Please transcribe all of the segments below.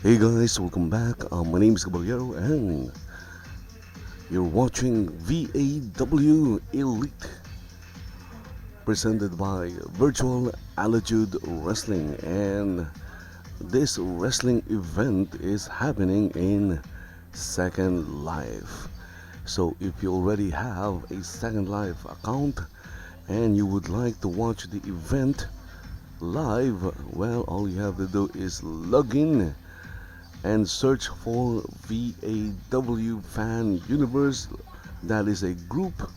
Hey guys, welcome back. My name is Kabalyero and you're watching VAW Elite presented by Virtual Altitude Wrestling, and this wrestling event is happening in Second Life. So if you already have a Second Life account and you would like to watch the event live, well, all you have to do is log in and search for VAW Fan Universe. That is a group.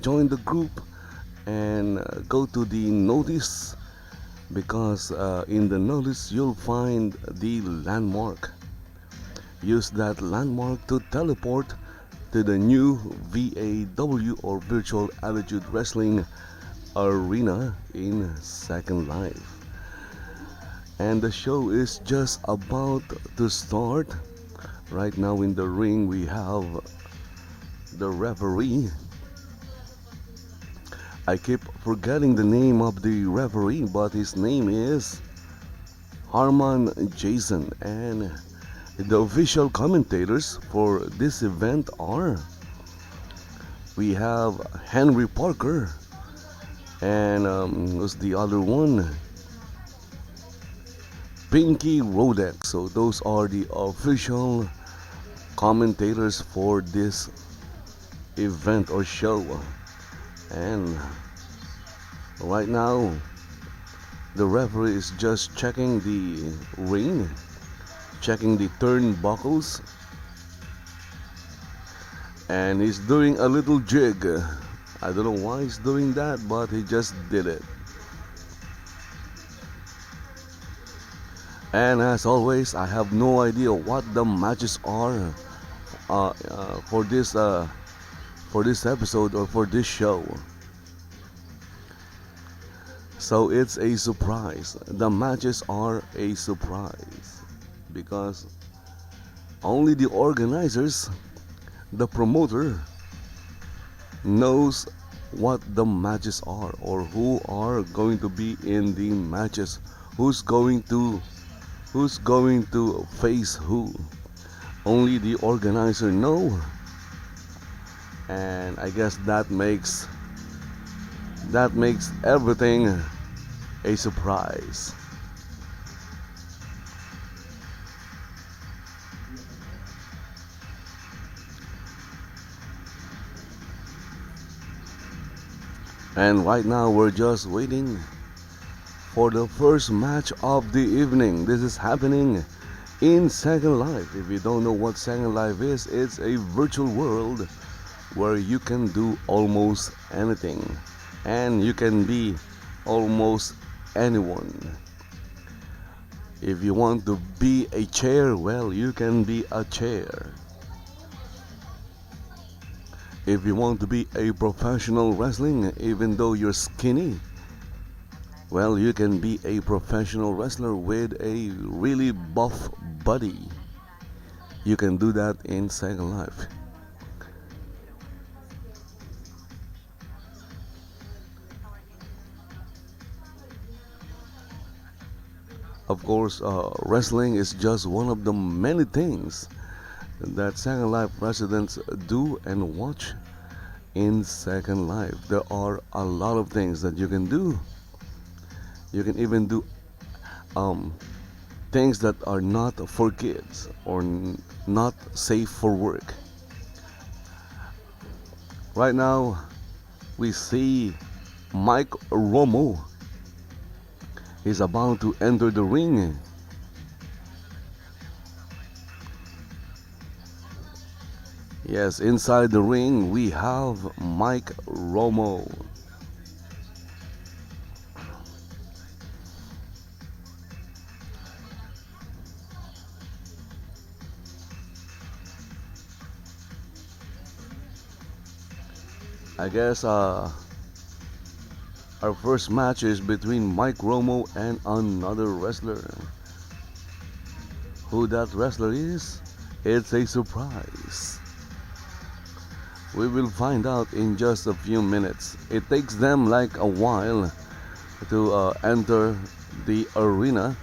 Join the group and go to the notice, because in the notice you'll find the landmark. Use that landmark to teleport to the new VAW or Virtual Attitude Wrestling Arena in Second Life. And the show is just about to start. Right now in the ring we have the referee. I keep forgetting the name of the referee, but his name is Harman Jayson, and the official commentators for this event are, we have Henry Parker and who's the other one? Pinky Rhodex. So those are the official commentators for this event or show. And right now the referee is just checking the ring, checking the turnbuckles, and he's doing a little jig. I don't know why he's doing that, but he just did it. And as always, I have no idea what the matches are for this episode or for this show. So it's a surprise. The matches are a surprise because only the organizers, the promoter, knows what the matches are or who are going to be in the matches, who's going to face who. Only the organizer know, and I guess that makes everything a surprise. And right now we're just waiting for the first match of the evening. This is happening in Second Life. If you don't know what Second Life is, it's a virtual world where you can do almost anything and you can be almost anyone. If you want to be a chair, well, you can be a chair. If you want to be a professional wrestling, even though you're skinny, well, you can be a professional wrestler with a really buff body. You can do that in Second Life. Of course, wrestling is just one of the many things that Second Life residents do and watch in Second Life. There are a lot of things that you can do. You can even do things that are not for kids or not safe for work. Right now, we see Mike Romo. He's about to enter the ring. Yes, inside the ring we have Mike Romo. I guess our first match is between Mike Romo and another wrestler. Who that wrestler is? It's a surprise. We will find out in just a few minutes. It takes them like a while to enter the arena.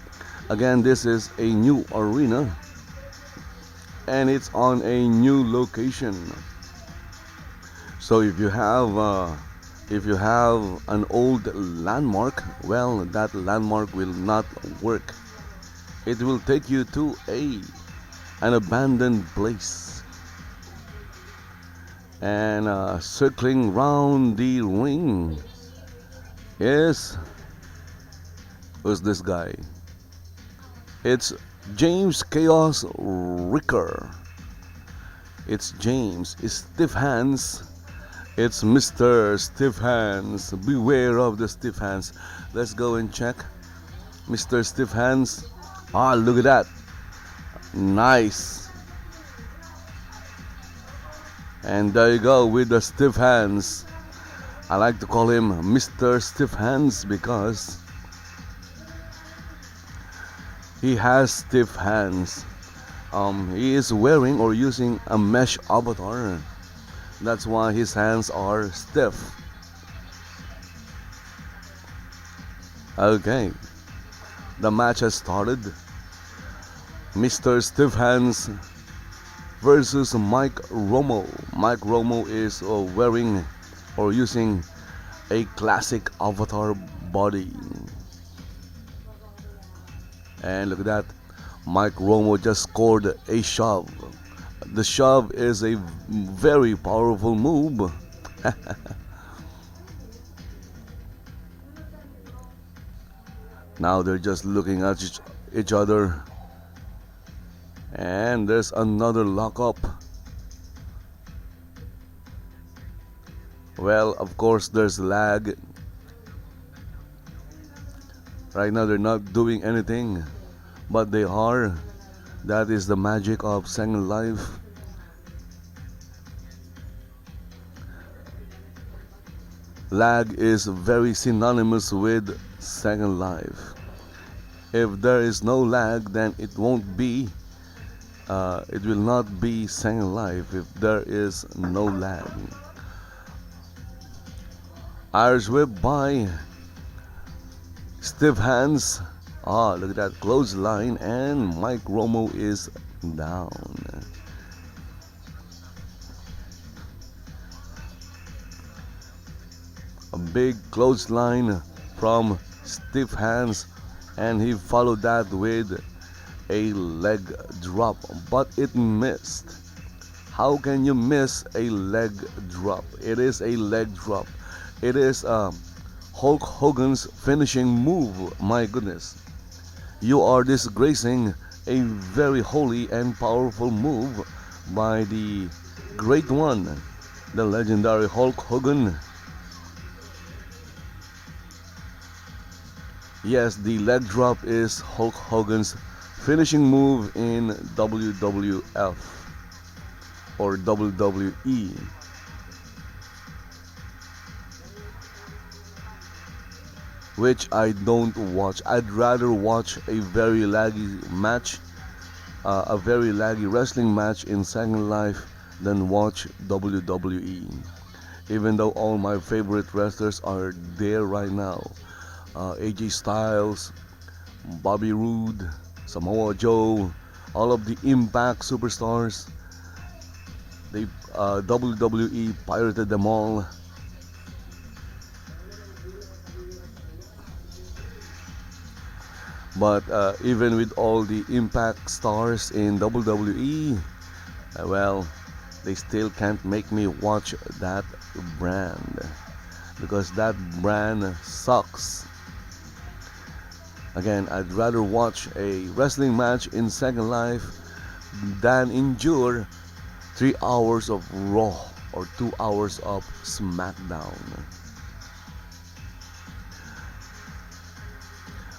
Again, this is a new arena and it's on a new location. So if you have an old landmark, well, that landmark will not work. It will take you to an abandoned place. And circling round the ring is who's this guy? It's James Chaos Ricker. It's James. It's stiff hands. It's Mr. Stiff Hands. Beware of the stiff hands. Let's go and check. Mr. Stiff Hands. Ah, look at that. Nice. And there you go with the stiff hands. I like to call him Mr. Stiff Hands because he has stiff hands. He is wearing or using a mesh avatar. That's why his hands are stiff. Okay, the match has started. Mr. Stiff Hands versus Mike Romo. Mike Romo is wearing or using a classic avatar body. And look at that. Mike Romo just scored a shove. The shove is a very powerful move. Now they're just looking at each other. And there's another lockup. Well, of course, there's lag. Right now they're not doing anything, but they are. That is the magic of Second Life. Lag is very synonymous with Second Life. If there is no lag, then it will not be Second Life if there is no lag. Irish whip by Stiff Hands. Ah, look at that close line, and Mike Romo is down. A big close line from Stiff Hands, and he followed that with a leg drop, but it missed. How can you miss a leg drop? It is a leg drop. It is Hulk Hogan's finishing move. My goodness. You are disgracing a very holy and powerful move by the great one, the legendary Hulk Hogan. Yes, the leg drop is Hulk Hogan's finishing move in WWF or WWE. Which I don't watch. I'd rather watch a very laggy match, a very laggy wrestling match in Second Life than watch WWE. Even though all my favorite wrestlers are there right now. AJ Styles, Bobby Roode, Samoa Joe, all of the Impact superstars. They WWE pirated them all. But even with all the Impact stars in WWE, well, they still can't make me watch that brand because that brand sucks. Again, I'd rather watch a wrestling match in Second Life than endure 3 hours of Raw or 2 hours of SmackDown.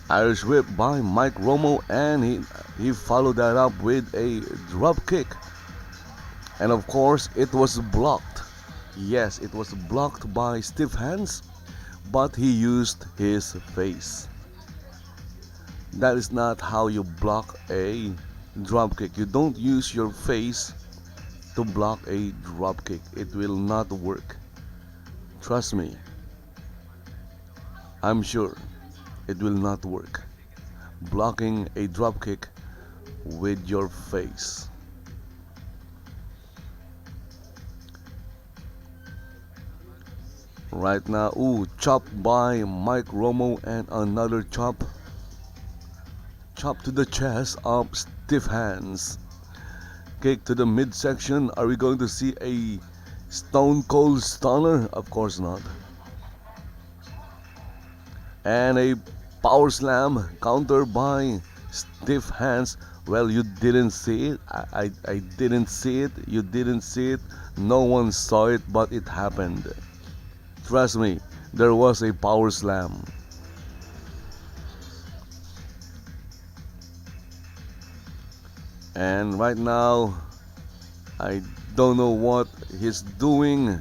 Irish whip by Mike Romo, and he followed that up with a drop kick. And of course, it was blocked. Yes, it was blocked by Stiff Hands, but he used his face. That is not how you block a drop kick. You don't use your face to block a drop kick. It will not work. Trust me. I'm sure it will not work. blocking a drop kick with your face. Right now, ooh, chop by Mike Romo and another chop. Chop to the chest of Stiff Hands. Kick to the midsection. Are we going to see a Stone Cold Stunner? Of course not. And a power slam counter by Stiff Hands. Well, you didn't see it. I didn't see it. You didn't see it. No one saw it, but it happened. Trust me, there was a power slam. And right now, I don't know what he's doing.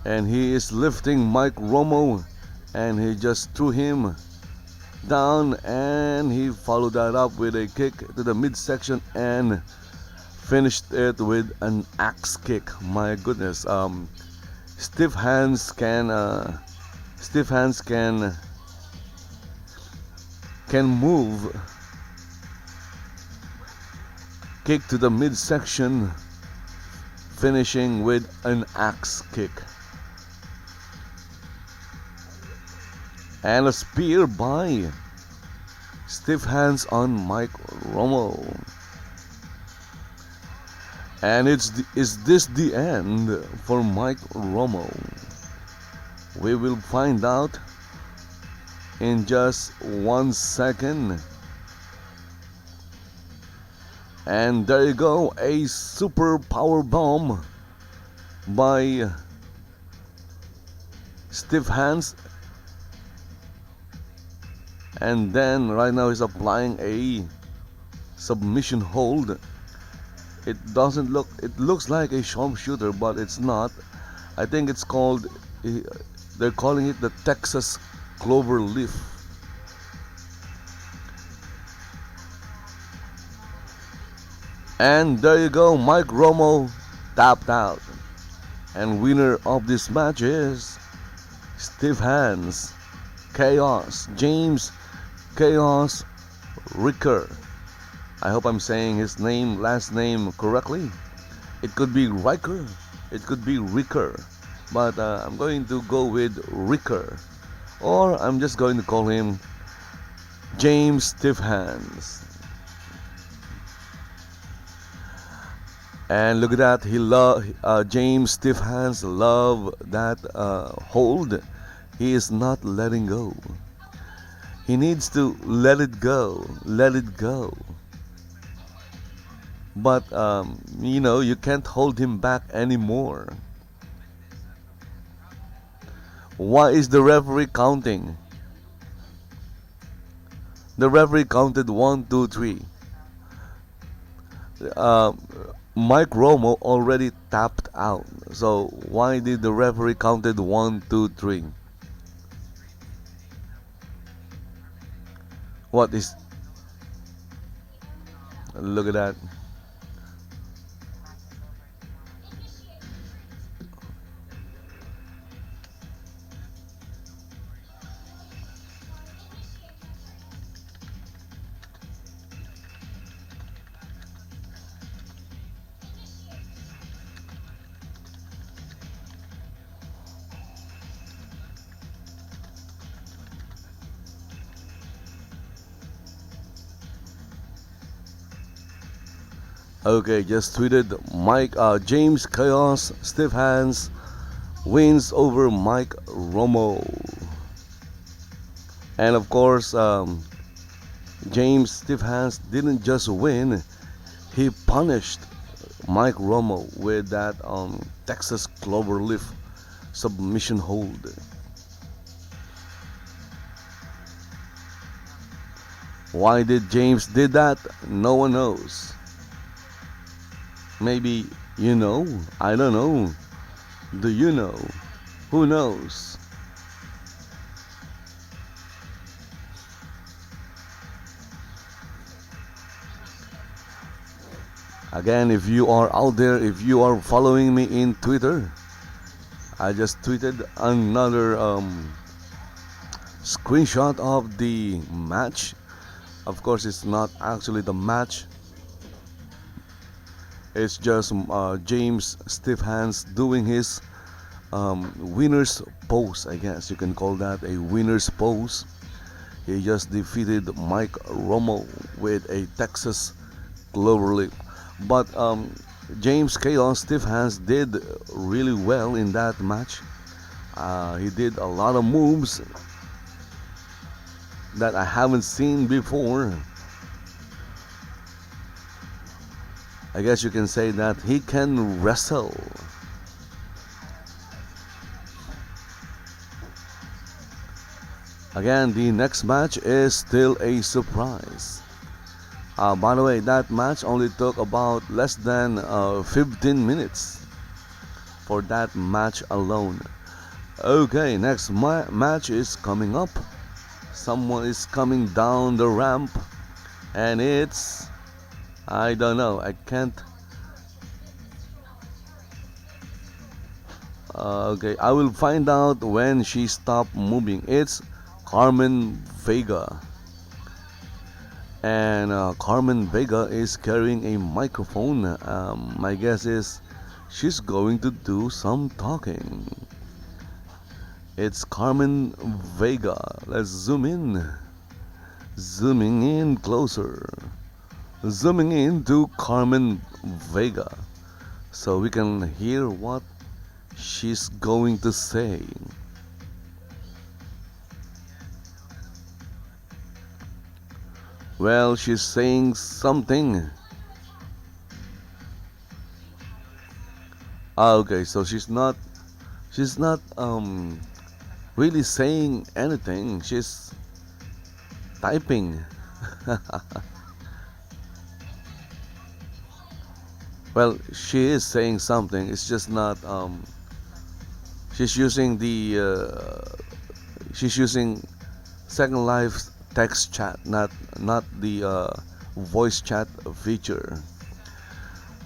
And he is lifting Mike Romo. And he just threw him down. And he followed that up with a kick to the midsection and finished it with an axe kick. My goodness. Stiff hands can move. Kick to the midsection, finishing with an axe kick. And a spear by Stiff Hands on Mike Romo. And is this the end for Mike Romo? We will find out in just 1 second. And there you go, a super power bomb by Stiff Hands. And then right now he's applying a submission hold. It looks like a sharpshooter, but it's not. I think it's called, they're calling it the Texas Clover Leaf. And there you go, Mike Romo tapped out. And winner of this match is Stiff Hands, Kaos, James Kaos Ricker. I hope I'm saying his last name correctly. It could be Riker, it could be Ricker, but I'm going to go with Ricker. Or I'm just going to call him James Stiff Hands. And look at that, James Stiff Hands love that hold. He is not letting go. He needs to let it go. But, you can't hold him back anymore. Why is the referee counting? The referee counted 1, 2, 3. Mike Romo already tapped out. So why did the referee counted 1, 2, 3? What is... Look at that. Okay, just tweeted James Kaos Stiff Hands wins over Mike Romo. And of course, James Stiff Hands didn't just win, he punished Mike Romo with that Texas Cloverleaf submission hold. Why did James did that? No one knows. Maybe you know, I don't know. Do you know? Who knows? Again, if you are out there, if you are following me in Twitter, I just tweeted another screenshot of the match Of course, it's not actually the match. It's just James Stiff Hands doing his winner's pose. I guess you can call that a winner's pose. He just defeated Mike Romo with a Texas Cloverleaf. But James Chaos Stiff Hands did really well in that match. He did a lot of moves that I haven't seen before. I guess you can say that he can wrestle. Again, the next match is still a surprise. By the way, that match only took about less than 15 minutes for that match alone. Okay, next match is coming up. Someone is coming down the ramp, and it's, I don't know, I can't. Okay, I will find out when she stopped moving. It's Carmen Vega. And Carmen Vega is carrying a microphone. My guess is she's going to do some talking. It's Carmen Vega. Let's zoom in. Zooming in closer. Zooming in to Carmen Vega so we can hear what she's going to say. Well, she's saying something. Okay, so she's not really saying anything. She's typing. Well, she is saying something. It's just not she's using she's using Second Life's text chat, not the voice chat feature.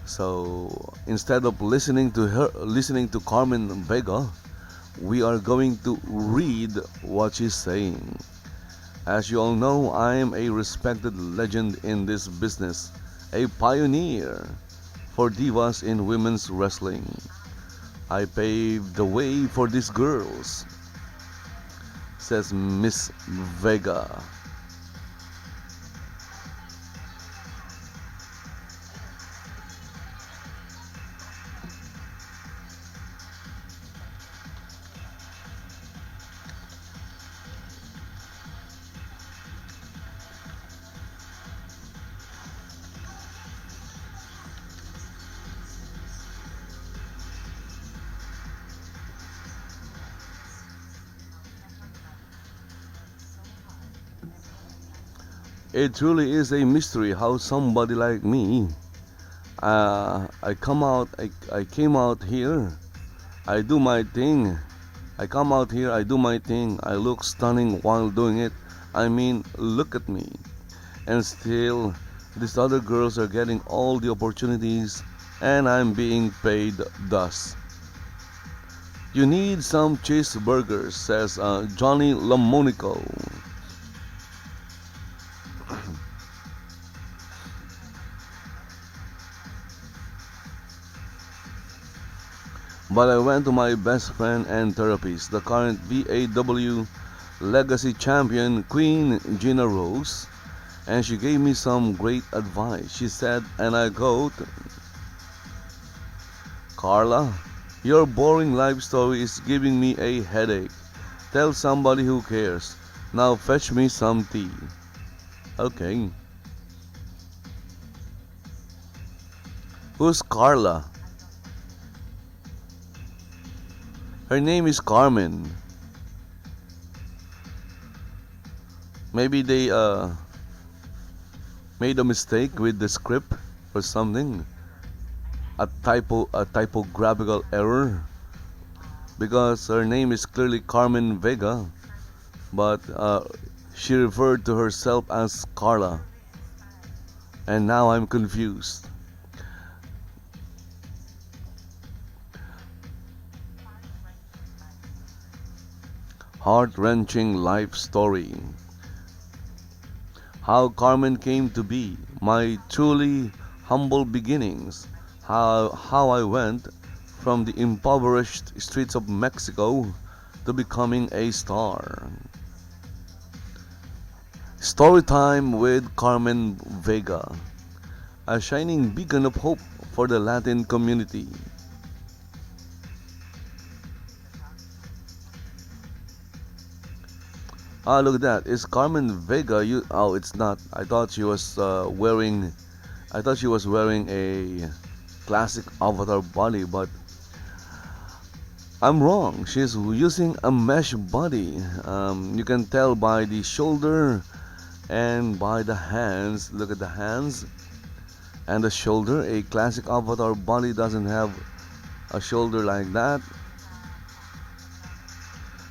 So instead of listening to Carmen Vega, we are going to read what she's saying. As you all know, I am a respected legend in this business, a pioneer for divas in women's wrestling. I paved the way for these girls, says Miss Vega. It truly is a mystery how somebody like me, I came out here, I do my thing. I come out here, I do my thing. I look stunning while doing it. I mean, look at me. And still, these other girls are getting all the opportunities, and I'm being paid thus. You need some cheeseburgers, says Johnny Lamonico. But I went to my best friend and therapist, the current VAW Legacy Champion, Queen Gina Rose, and she gave me some great advice. She said, and I quote, Carla, your boring life story is giving me a headache. Tell somebody who cares. Now fetch me some tea. Okay. Who's Carla? Her name is Carmen. Maybe they made a mistake with the script or something. A typographical error. Because her name is clearly Carmen Vega, but she referred to herself as Carla. And now I'm confused. Heart-wrenching life story. how Carmen came to be, my truly humble beginnings, how I went from the impoverished streets of Mexico to becoming a star. Story time with Carmen Vega, a shining beacon of hope for the Latin community. Ah, look at that. Is Carmen Vega? You? Oh, it's not. I thought she was wearing. I thought she was wearing a classic avatar body, but I'm wrong. She's using a mesh body. You can tell by the shoulder and by the hands. Look at the hands and the shoulder. A classic avatar body doesn't have a shoulder like that.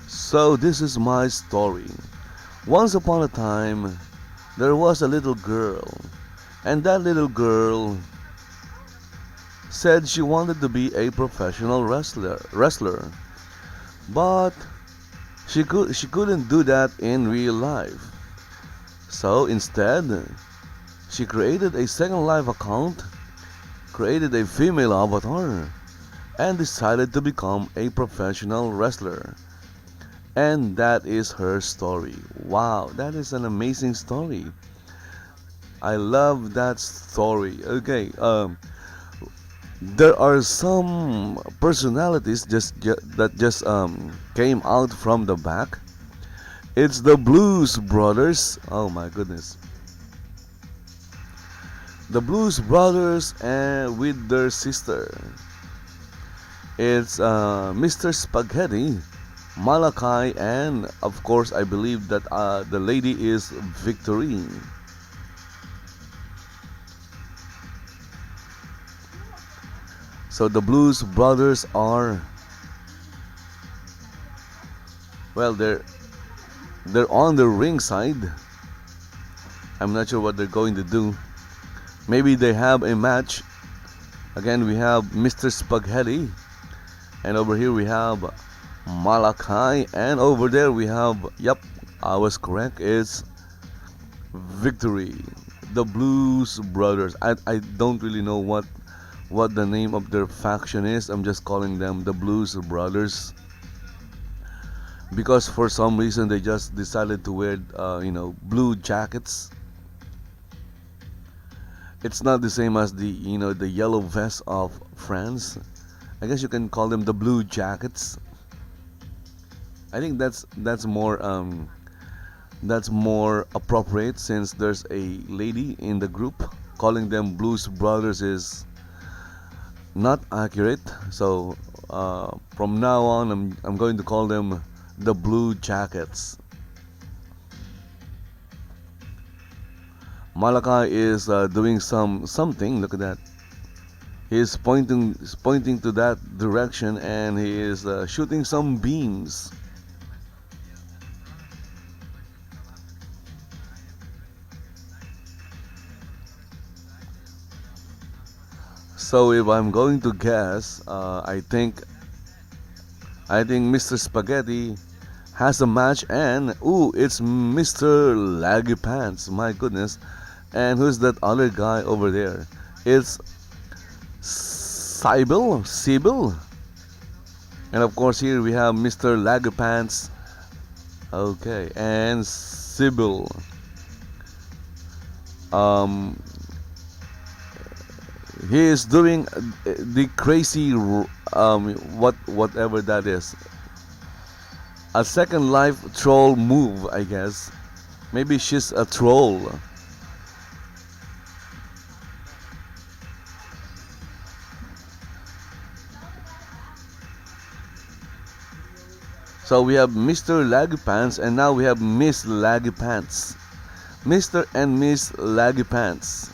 So this is my story. Once upon a time, there was a little girl, and that little girl said she wanted to be a professional wrestler, but she couldn't do that in real life. So instead, she created a Second Life account, created a female avatar, and decided to become a professional wrestler. And that is her story. Wow, that is an amazing story. I love that story. Okay, there are some personalities that just came out from the back. It's the Blues Brothers. Oh my goodness. The Blues Brothers and with their sister. It's Mr. Spaghetti, Malachi, and of course I believe that the lady is Victorine. So the Blues Brothers are, well, they're on the ringside. I'm not sure what they're going to do. Maybe they have a match. Again, we have Mr. Spaghetti, and over here we have Malachi, and over there we have, yep, I was correct, it's Victory. The Blues Brothers. I don't really know what the name of their faction is. I'm just calling them the Blues Brothers because for some reason they just decided to wear blue jackets. It's not the same as the yellow vest of France. I guess you can call them the blue jackets. I think that's more appropriate since there's a lady in the group. Calling them Blues Brothers is not accurate. So from now on, I'm going to call them the Blue Jackets. Malachi is doing something. Look at that. He's pointing to that direction, and he is shooting some beams. So if I'm going to guess, I think Mr. Spaghetti has a match, and ooh, it's Mr. Laggy Pants. My goodness. And who's that other guy over there? It's Sybille. And of course here we have Mr. Laggy Pants. Okay, and Sybille. Um, he is doing the crazy whatever that is. A Second Life troll move, I guess. Maybe she's a troll. So we have Mr. Laggy Pants, and now we have Miss Laggy Pants. Mr. and Miss Laggy Pants.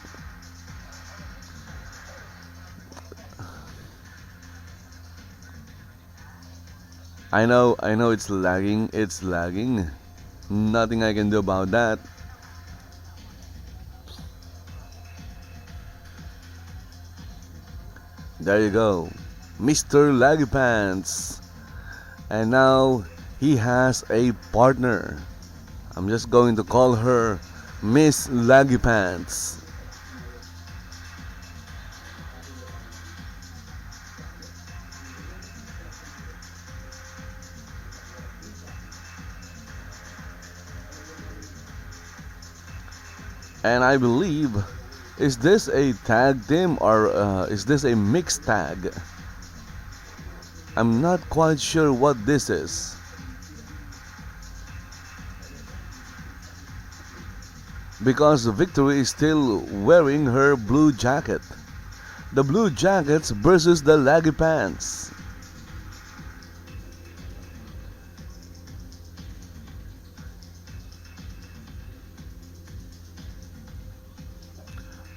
I know it's lagging. Nothing I can do about that. There you go. Mr. Laggy Pants. And now he has a partner. I'm just going to call her Miss Laggy Pants. And I believe, is this a tag team or is this a mixed tag? I'm not quite sure what this is. Because Victory is still wearing her blue jacket. The Blue Jackets versus the Laggy Pants.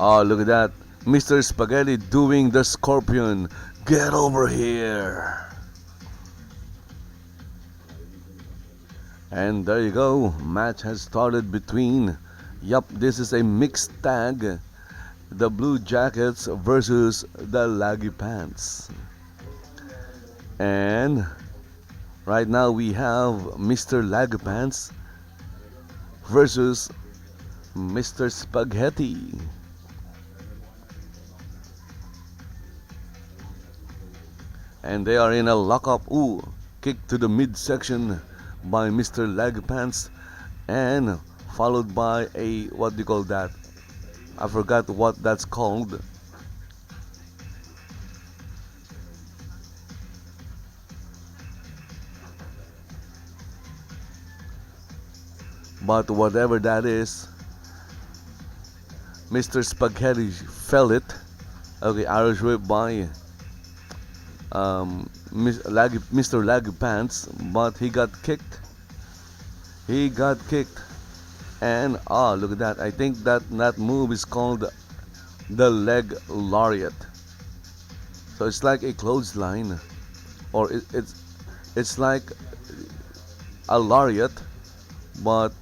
Oh, look at that. Mr. Spaghetti doing the Scorpion. Get over here. And there you go. Match has started between. Yup, this is a mixed tag. The Blue Jackets versus the Laggy Pants. And right now we have Mr. Laggy Pants versus Mr. Spaghetti. And they are in a lockup. Ooh, kick to the midsection by Mr. Laggy Pants, and followed by a, what do you call that? I forgot what that's called. But whatever that is, Mr. Spaghetti fell it. Okay, Irish whip by Mr. Laggy Pants, but he got kicked. He got kicked. And look at that. I think that move is called the leg lariat. So it's like a clothesline, or it's like a lariat, but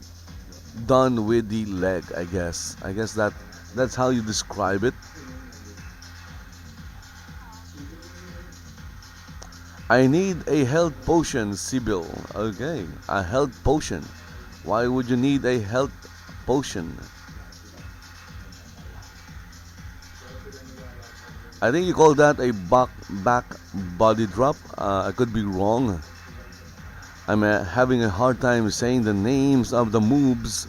done with the leg. I guess that's how you describe it. I need a health potion, Sybille. Okay, a health potion. Why would you need a health potion? I think you call that a back body drop. I could be wrong. I'm having a hard time saying the names of the moves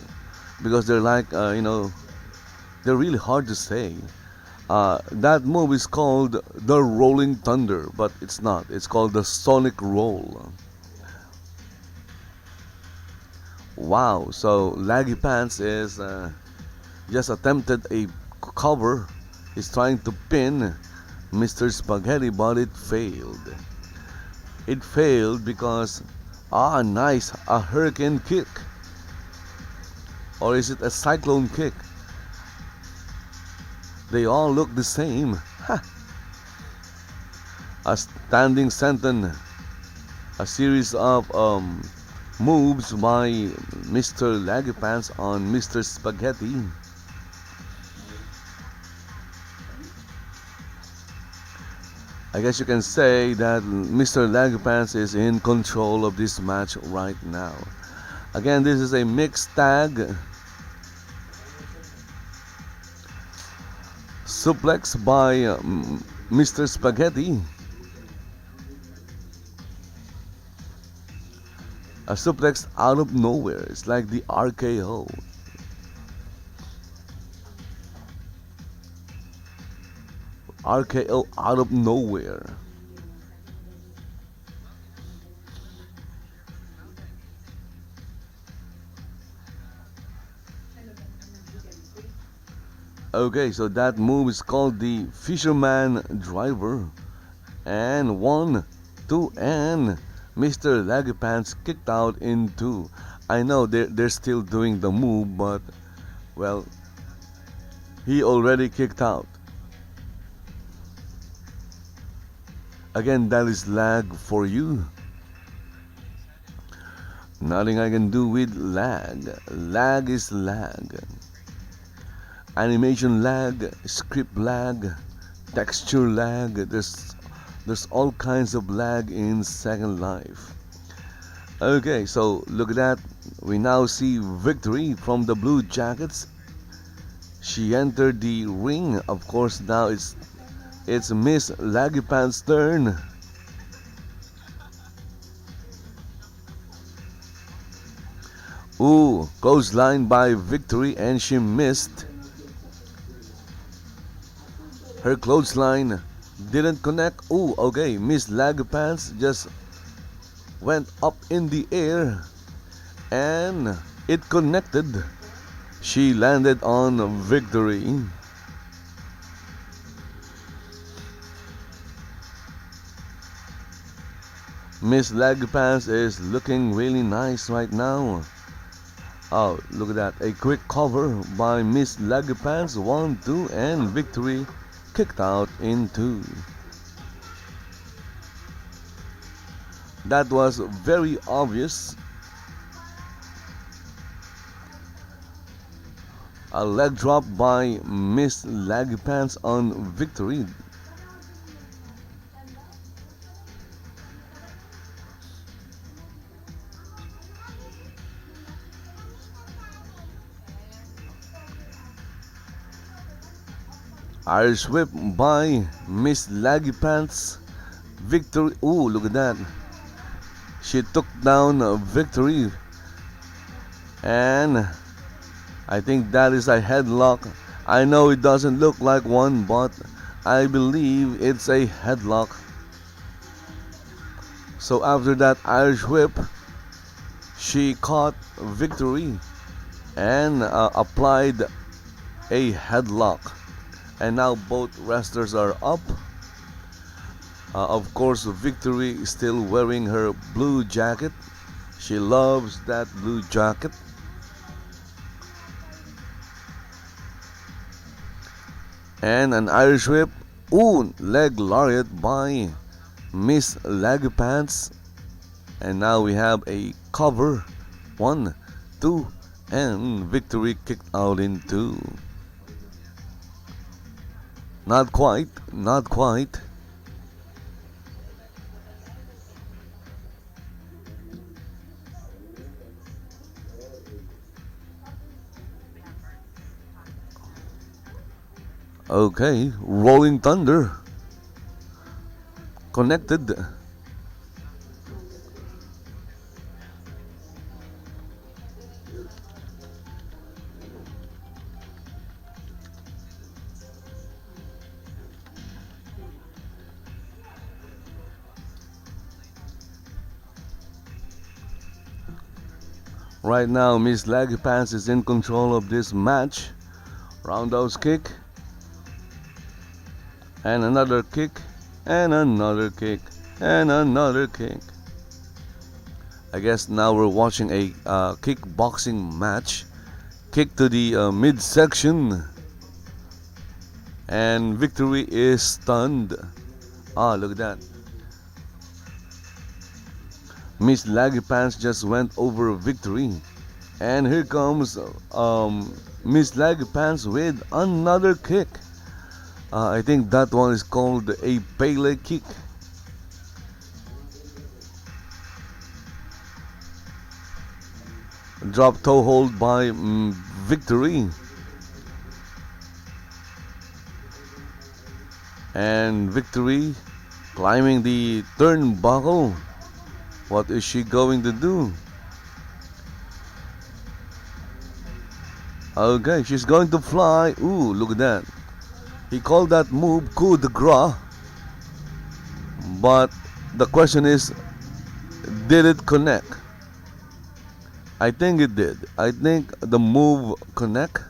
because they're like, they're really hard to say. That move is called the Rolling Thunder, but it's not. It's called the Sonic Roll. Wow, so Laggy Pants is just attempted a cover. He's trying to pin Mr. Spaghetti, but it failed. It failed because, nice, a hurricane kick. Or is it a cyclone kick? They all look the same. Ha. A standing senton. A series of moves by Mr. Laggy Pants on Mr. Spaghetti. I guess you can say that Mr. Laggy Pants is in control of this match right now. Again, this is a mixed tag. Suplex by Mr. Spaghetti. A suplex out of nowhere. It's like the RKO. RKO out of nowhere. Okay, so that move is called the Fisherman Driver. And 1, 2, and Mr. Laggy Pants kicked out in 2. I know they're still doing the move, but, well, he already kicked out. Again, that is lag for you. Nothing I can do with lag. Lag is lag. Animation lag, script lag, texture lag. There's all kinds of lag in Second Life. Okay, so look at that. We now see Victory from the Blue Jackets. She entered the ring. Of course, now it's Miss Lagipant's turn. Ooh, clothesline by Victory, and she missed. Her clothesline didn't connect. Ooh, okay, Miss Lagipants just went up in the air and it connected. She landed on Victory. Miss Lagipants is looking really nice right now. Oh, look at that. A quick cover by Miss Lagipants. 1, 2, and Victory kicked out in 2. That was very obvious. A leg drop by Miss Lagipants on Victory. Irish whip by Miss Lagipants. Victory. Ooh, look at that. She took down Victory. And I think that is a headlock. I know it doesn't look like one, but I believe it's a headlock. So after that Irish whip, she caught Victory and applied a headlock. And now both wrestlers are up. Of course, Victory is still wearing her blue jacket. She loves that blue jacket. And an Irish whip. Ooh, leg lariat by Miss Lagipants. And now we have a cover. 1, 2, and Victory kicked out in 2. Not quite, not quite. Okay, Rolling Thunder connected. Right now, Miss Lagipants is in control of this match. Roundhouse kick. And another kick. And another kick. And another kick. I guess now we're watching a kickboxing match. Kick to the midsection. And Victory is stunned. Ah, look at that. Miss Lagipants just went over Victory. And here comes Miss Lagipants with another kick. I think that one is called a Pele kick. Drop toe hold by Victory. And Victory climbing the turnbuckle. What is she going to do? Okay, she's going to fly. Ooh, look at that. He called that move coup de grace. But the question is, did it connect? I think it did. I think the move connected.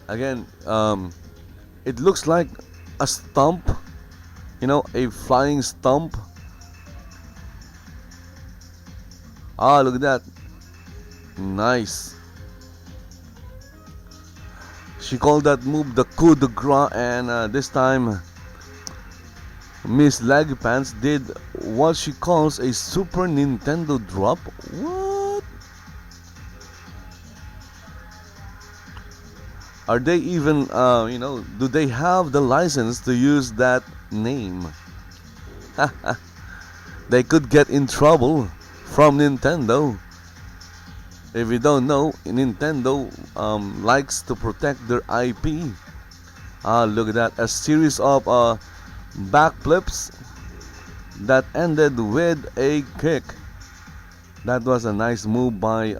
Again, it looks like a stump, a flying stump. Ah, look at that. Nice. She called that move the coup de grace, and this time Miss Lagipants did what she calls a Super Nintendo drop. What? Are they even, do they have the license to use that name? they could get in trouble from Nintendo. If you don't know, Nintendo likes to protect their IP. Look at that, a series of backflips that ended with a kick. That was a nice move by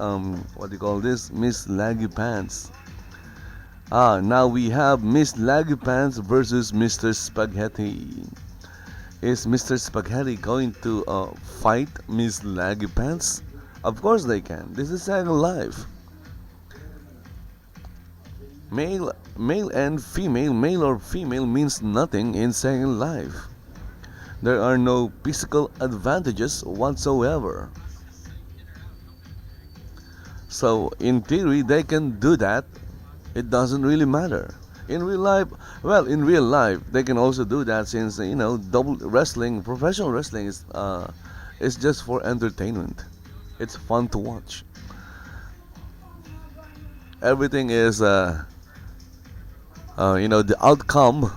what do you call this? Miss Laggy Pants. Now we have Miss Laggy Pants versus Mr. Spaghetti. Is Mr. Spaghetti going to fight Miss Laggy Pants? Of course they can. This is Second Life. Male and female, male or female means nothing in Second Life. There are no physical advantages whatsoever. So in theory they can do that. It doesn't really matter. In real life, well, in real life they can also do that, since double wrestling, professional wrestling is just for entertainment. It's fun to watch. Everything is the outcome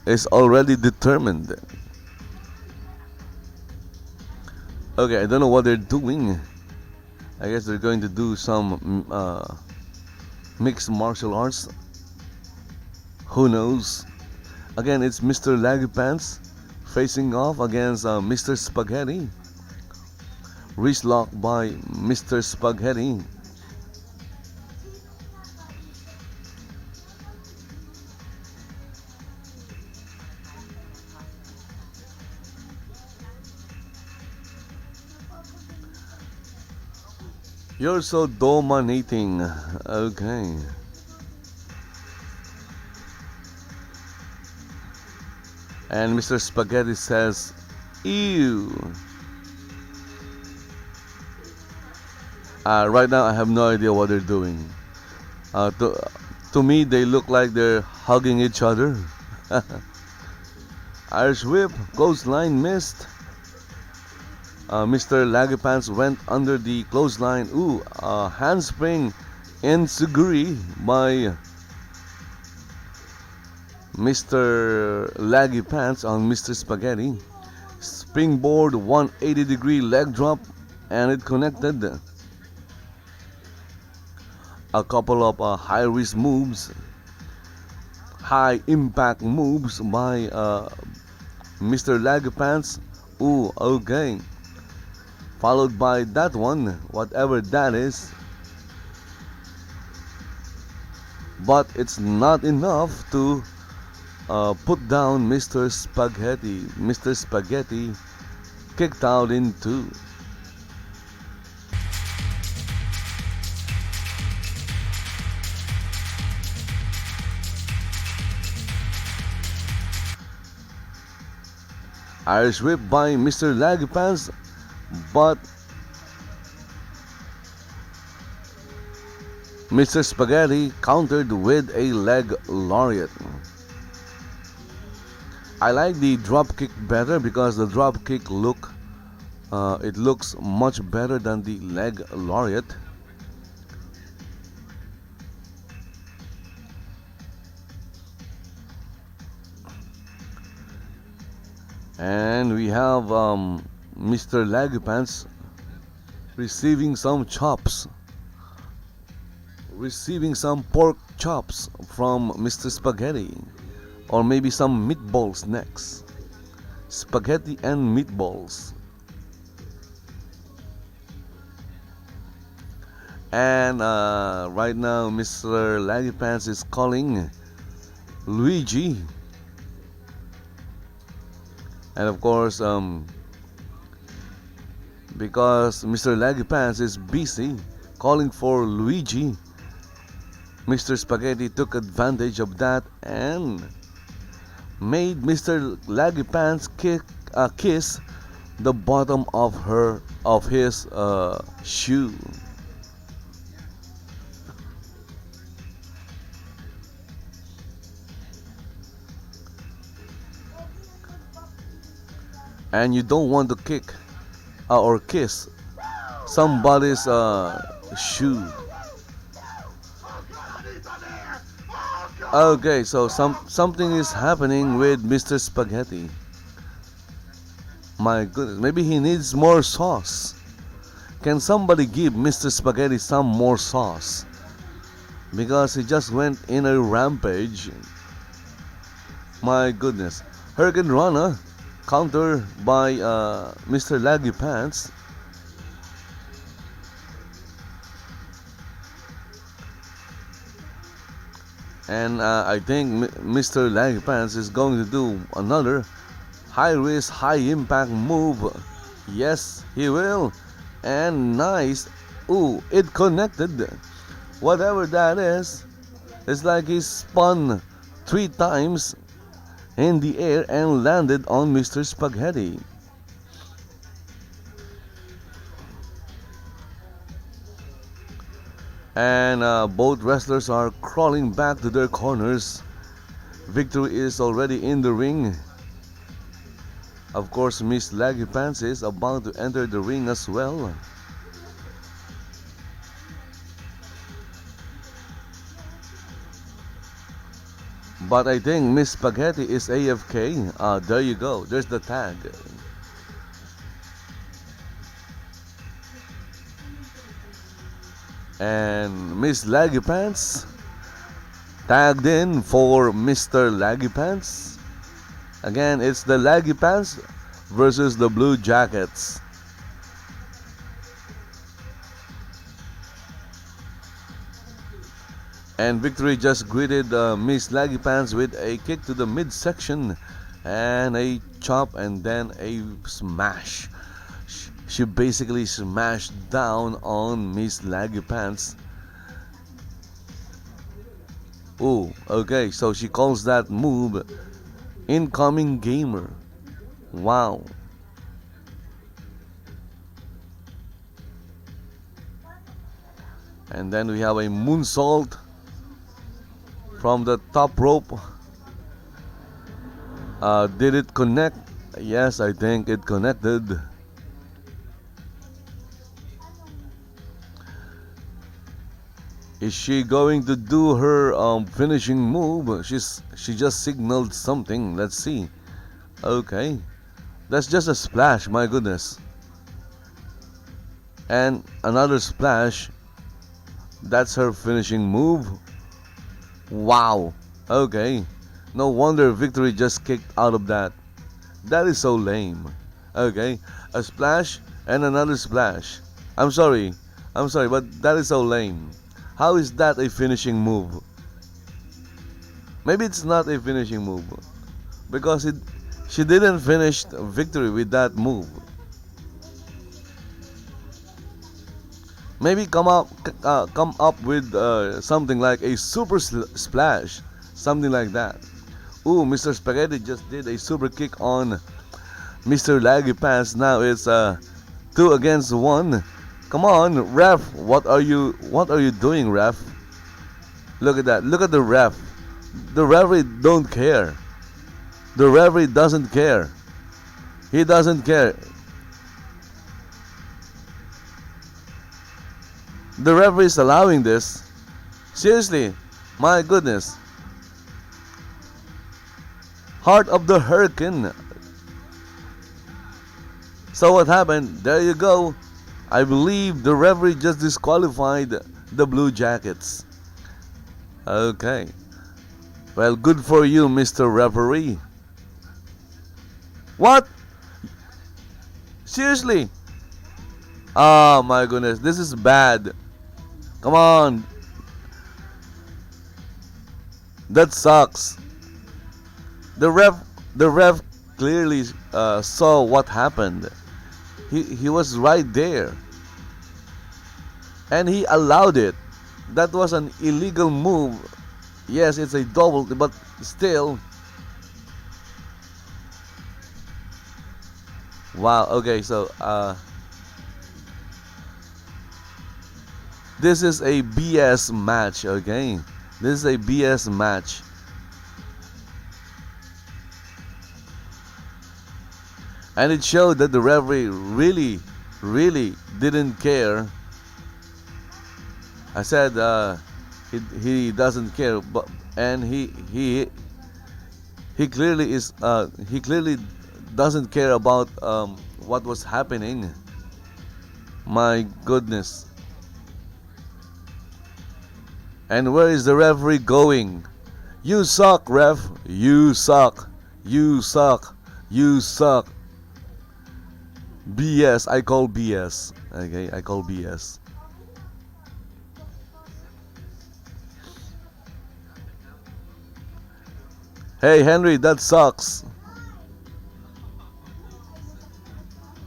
is already determined. Okay, I don't know what they're doing. I guess they're going to do some mixed martial arts. Who knows? Again, it's Mr. Laggy Pants facing off against Mr. Spaghetti. Wrist lock by Mr. Spaghetti. You're so dominating. Okay. And Mr. Spaghetti says, ew. Right now I have no idea what they're doing. To me they look like they're hugging each other. Irish whip, clothesline missed. Mr. Laggy Pants went under the clothesline. Ooh, handspring enziguri by Mr. Laggy Pants on Mr. Spaghetti. Springboard 180-degree leg drop, and it connected. A couple of high-risk moves, high-impact moves by Mr. Laggy Pants. Ooh, okay. Followed by that one, whatever that is. But it's not enough to put down Mr. Spaghetti. Mr. Spaghetti kicked out in two. Irish whip by Mr. Laggy Pants, but Mr. Spaghetti countered with a leg lariat. I like the drop kick better because the drop kick it looks much better than the leg lariat. And we have Mr. Laggy Pants receiving some chops, receiving some pork chops from Mr. Spaghetti, or maybe some meatballs next. Spaghetti and meatballs. And right now Mr. Laggy Pants is calling Luigi. And of course, because Mr. Laggy Pants is busy calling for Luigi, Mr. Spaghetti took advantage of that and made Mr. Laggy Pants kiss the bottom of his shoe. And you don't want to kick or kiss somebody's shoe. Okay, so something is happening with Mr. Spaghetti. My goodness, maybe he needs more sauce. Can somebody give Mr. Spaghetti some more sauce? Because he just went in a rampage. My goodness. Hurricane Rana, counter by Mr. Laggy Pants. And I think Mr. Laggy Pants is going to do another high risk, high impact move. Yes, he will. And nice. Ooh, it connected. Whatever that is, it's like he spun 3 times in the air and landed on Mr. Spaghetti. And both wrestlers are crawling back to their corners. Victory is already in the ring. Of course, Miss Laggy Pants is about to enter the ring as well. But I think Miss Spaghetti is AFK. There you go. There's the tag. And Miss Laggy Pants tagged in for Mr. Laggy Pants. Again, it's the Laggy Pants versus the Blue Jackets. And Victory just greeted Miss Laggy Pants with a kick to the midsection and a chop and then a smash. She basically smashed down on Miss Laggy Pants. Oh, okay, so she calls that move Incoming Gamer. Wow. And then we have a moonsault from the top rope. Did it connect? Yes, I think it connected. Is she going to do her finishing move? She just signaled something. Let's see. Okay, that's just a splash. My goodness. And another splash. That's her finishing move. Wow. Okay. No wonder Victory just kicked out of that. That is so lame. Okay. A splash and another splash. I'm sorry, but that is so lame. How is that a finishing move? Maybe it's not a finishing move because she didn't finish Victory with that move. Maybe come up with something like a super splash, something like that. Ooh, Mr. Spaghetti just did a super kick on Mr. Laggy Pants. Now it's 2 against 1. Come on, ref. What are you doing, ref? Look at that. Look at the ref. The referee don't care. The referee doesn't care. He doesn't care. The referee is allowing this. Seriously, my goodness. Heart of the Hurricane. So what happened? There you go. I believe the referee just disqualified the Blue Jackets. Okay. Well, good for you, Mr. Referee. What? Seriously? Oh my goodness, this is bad. Come on. That sucks. The ref clearly saw what happened. He was right there. And he allowed it. That was an illegal move. Yes, it's a double, but still. Wow, okay, so this is a BS match, okay? This is a BS match. And it showed that the referee really didn't care. I said he doesn't care, but and he clearly doesn't care about what was happening. My goodness. And where is the referee going? You suck, ref. You suck. You suck. You suck. BS. I call BS. Okay, I call BS. Hey, Henry, that sucks.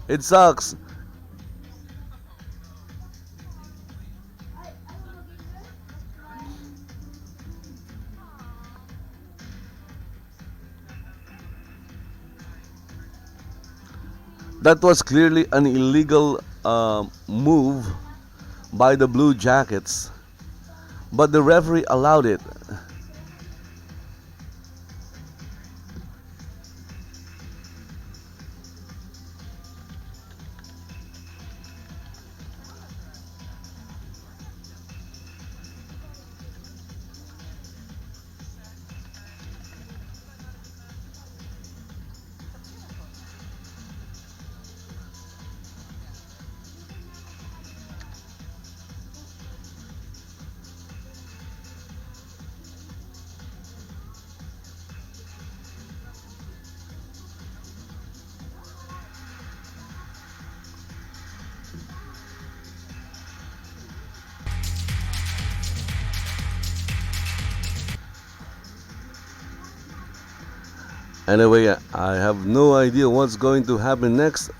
It sucks. That was clearly an illegal move by the Blue Jackets, but the referee allowed it. Anyway, I have no idea what's going to happen next.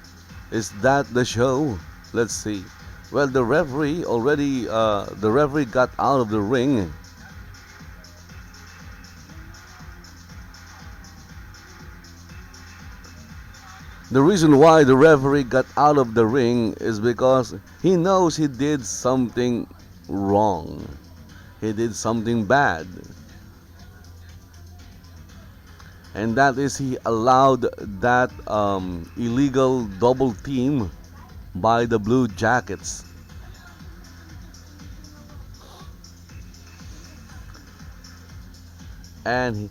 Is that the show? Let's see. Well, the referee got out of the ring. The reason why the referee got out of the ring is because he knows he did something wrong. He did something bad. And that is he allowed that illegal double team by the Blue Jackets. And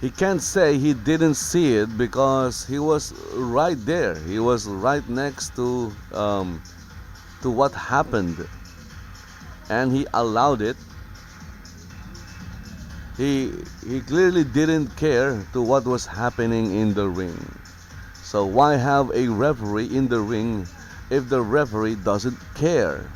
he can't say he didn't see it because he was right there. He was right next to what happened, and he allowed it. He clearly didn't care to what was happening in the ring. So why have a referee in the ring if the referee doesn't care?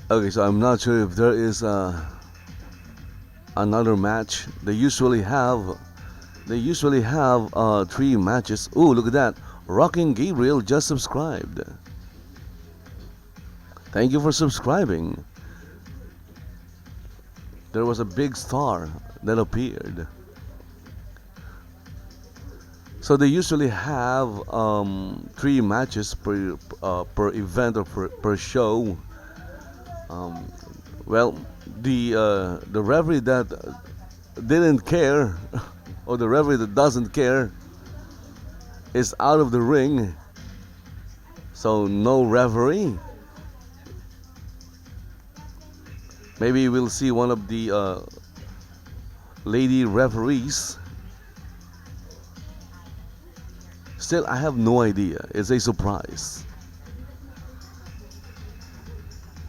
Okay, so I'm not sure if there is another match. They usually have 3 matches. Ooh, look at that. Rocking Gabriel just subscribed. Thank you for subscribing. There was a big star that appeared. So they usually have 3 matches per event or per show. Well, the referee that didn't care, or the referee that doesn't care, is out of the ring. So no referee. Maybe we'll see one of the lady referees. Still, I have no idea. It's a surprise.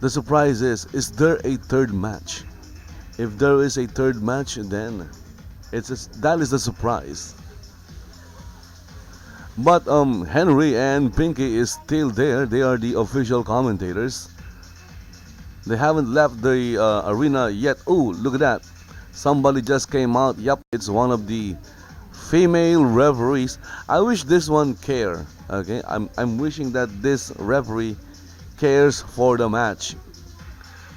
The surprise is there a third match? If there is a third match, then that is the surprise. But Henry and Pinky is still there. They are the official commentators. They haven't left the arena yet. Oh, look at that. Somebody just came out. Yep, it's one of the female referees. I wish this one care. Okay, I'm wishing that this referee cares for the match,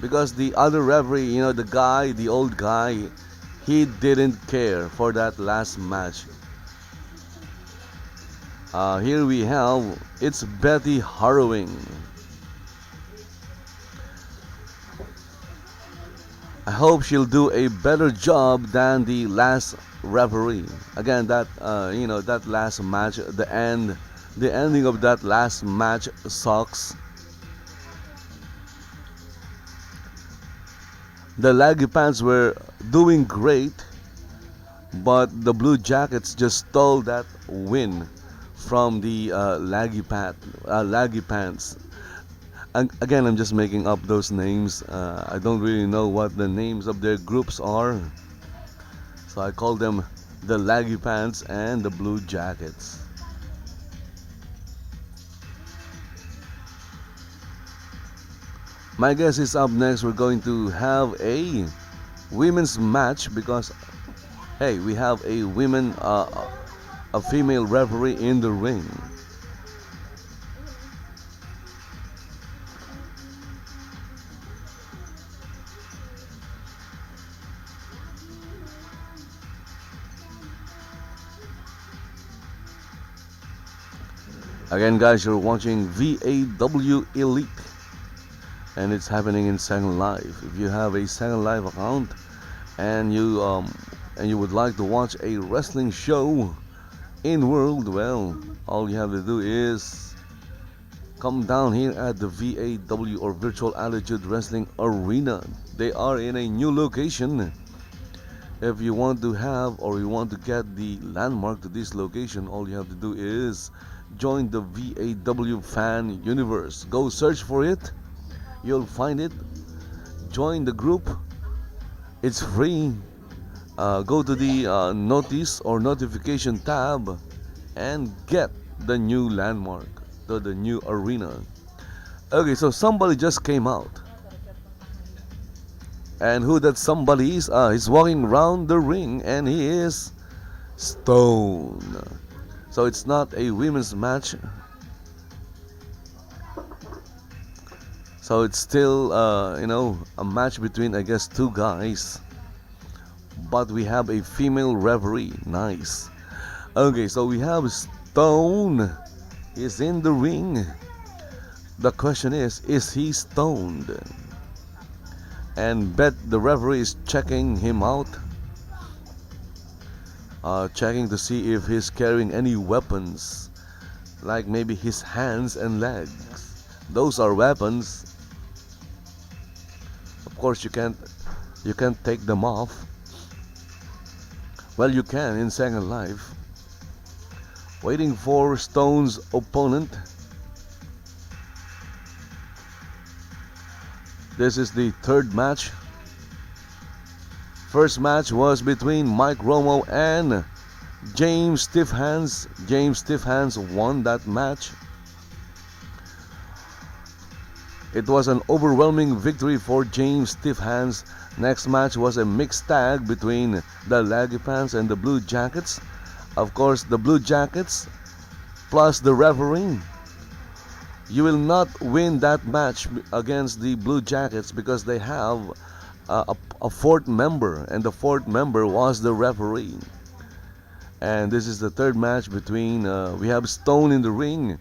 because the other referee, the old guy, he didn't care for that last match. Here we have, it's Betty Harrowing. I hope she'll do a better job than the last referee. Again, that that last match, the ending of that last match sucks. The Laggy Pants were doing great, but the Blue Jackets just stole that win from the Laggy Pants. And again, I'm just making up those names. I don't really know what the names of their groups are, so I call them the Laggy Pants and the Blue Jackets. My guess is up next we're going to have a women's match because hey, we have a female referee in the ring. Again, guys, you're watching VAW Elite, and it's happening in Second Life. If you have a Second Life account and you would like to watch a wrestling show in world, well, all you have to do is come down here at the VAW or Virtual Attitude Wrestling Arena. They are in a new location. If you want to have or you want to get the landmark to this location, all you have to do is join the VAW fan universe. Go search for it. You'll find it. Join the group. It's free. Go to the notice or notification tab and get the new landmark, the new arena. Okay, so somebody just came out. And who that somebody is? He's walking around the ring and he is Stone. So it's not a women's match. So it's still, a match between, I guess, two guys. But we have a female referee. Nice. Okay, so we have Stone is in the ring. The question is he stoned? And Bet, the referee, is checking him out. Checking to see if he's carrying any weapons, like maybe his hands and legs. Those are weapons. Of course, you can't take them off. Well, you can in Second Life. Waiting for Stone's opponent. This is the third match. First match was between Mike Romo and James Stiffhands. James Stiffhands won that match. It was an overwhelming victory for James Stiffhands. Next match was a mixed tag between the Laggy Pants and the Blue Jackets. Of course, the Blue Jackets plus the referee. You will not win that match against the Blue Jackets because they have a fourth member, and the fourth member was the referee. And this is the third match between we have Stone in the ring.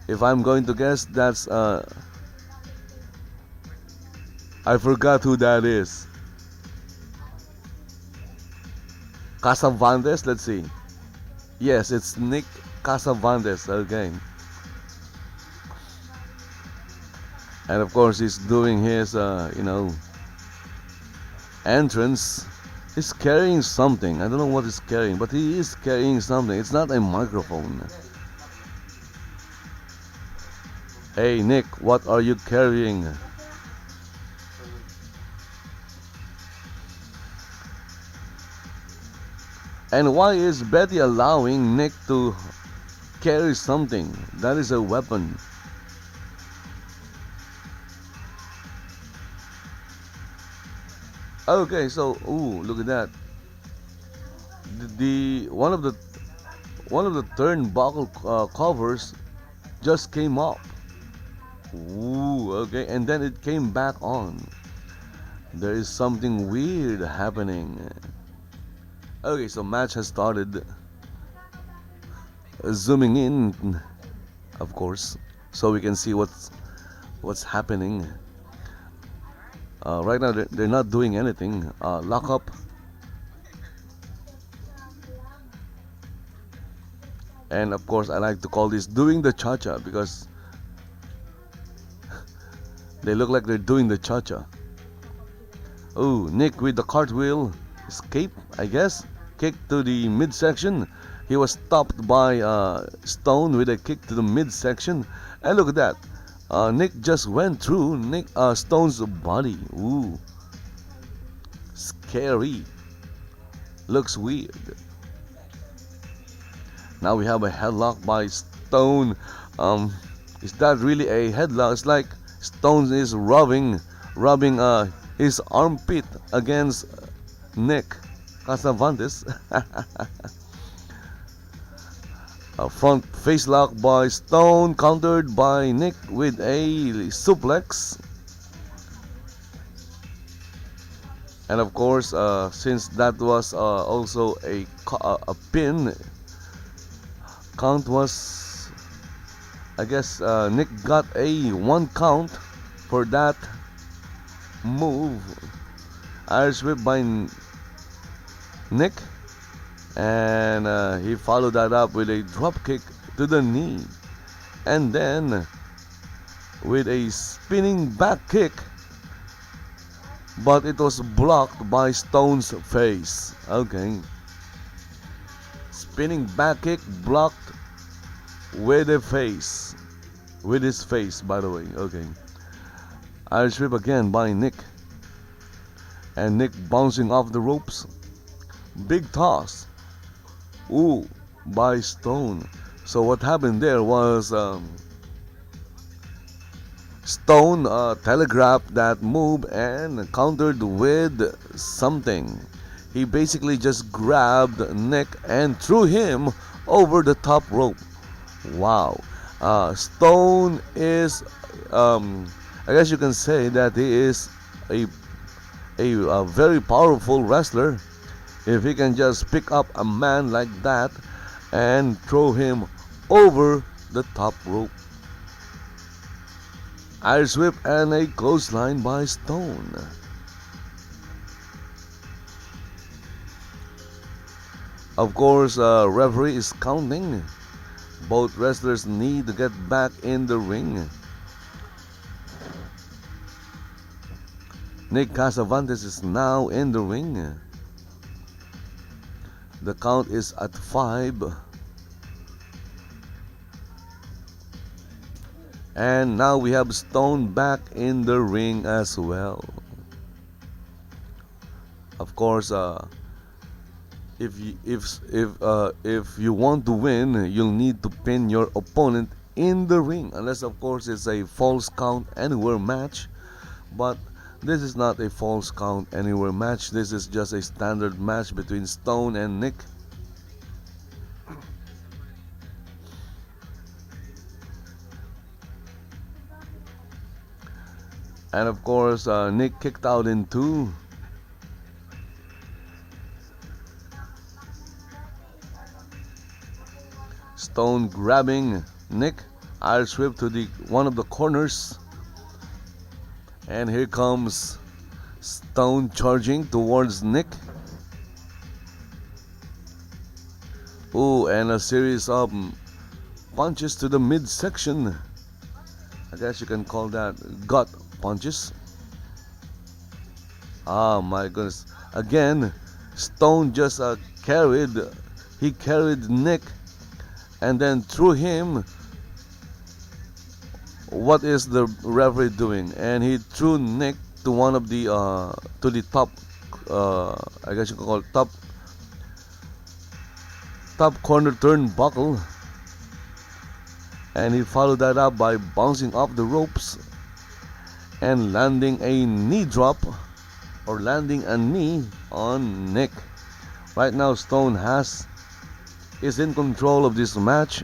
If I'm going to guess, that's I forgot who that is. Casavantes, let's see. Yes, it's Nick Casavantes again. And of course he's doing his entrance. He's carrying something. I don't know what he's carrying, but he is carrying something. It's not a microphone. Hey Nick, what are you carrying? And why is Betty allowing Nick to carry something? That is a weapon. Okay, so look at that. The one of the turnbuckle covers just came off. Okay, and then it came back on. There is something weird happening. Okay, so match has started. Zooming in, of course, so we can see what's happening. Right now they're not doing anything. Lock up. And of course, I like to call this doing the cha-cha because they look like they're doing the cha-cha. Oh, Nick with the cartwheel escape, I guess. Kick to the midsection. He was stopped by Stone with a kick to the midsection. And look at that. Nick just went through Stone's body. Ooh. Scary. Looks weird. Now we have a headlock by Stone. Is that really a headlock? It's like Stone is rubbing his armpit against Nick Casavantes. A front face lock by Stone, countered by Nick with a suplex. And of course, since that was also a pin, count was, I guess, Nick got a 1 count for that move. Irish whip by Nick, and he followed that up with a drop kick to the knee, and then with a spinning back kick, but it was blocked by Stone's face. Okay, spinning back kick blocked with a face, with his face, by the way. Okay, Irish whip again by Nick, and Nick bouncing off the ropes. Big toss. Ooh, by Stone. So what happened there was Stone telegraphed that move and countered with something. He basically just grabbed Nick and threw him over the top rope. Wow. Stone is, I guess you can say that he is a very powerful wrestler. If he can just pick up a man like that and throw him over the top rope. Irish whip and a clothesline by Stone. Of course, referee is counting. Both wrestlers need to get back in the ring. Nick Casavantes is now in the ring. The count is at 5. And now we have Stone back in the ring as well. Of course, if you want to win, you'll need to pin your opponent in the ring, unless of course it's a false count anywhere match. But this is not a false count anywhere match. This is just a standard match between Stone and Nick. And of course, Nick kicked out in 2. Stone grabbing Nick. Irish whip to the one of the corners. And here comes Stone charging towards Nick. Oh, and a series of punches to the midsection. I guess you can call that gut punches. Oh my goodness. Again, Stone just carried Nick and then threw him. What is the referee doing? And he threw Nick to one of the to the top, I guess you can call it top corner turnbuckle, and he followed that up by bouncing off the ropes and landing a knee drop, or landing a knee on Nick. Right now, Stone is in control of this match.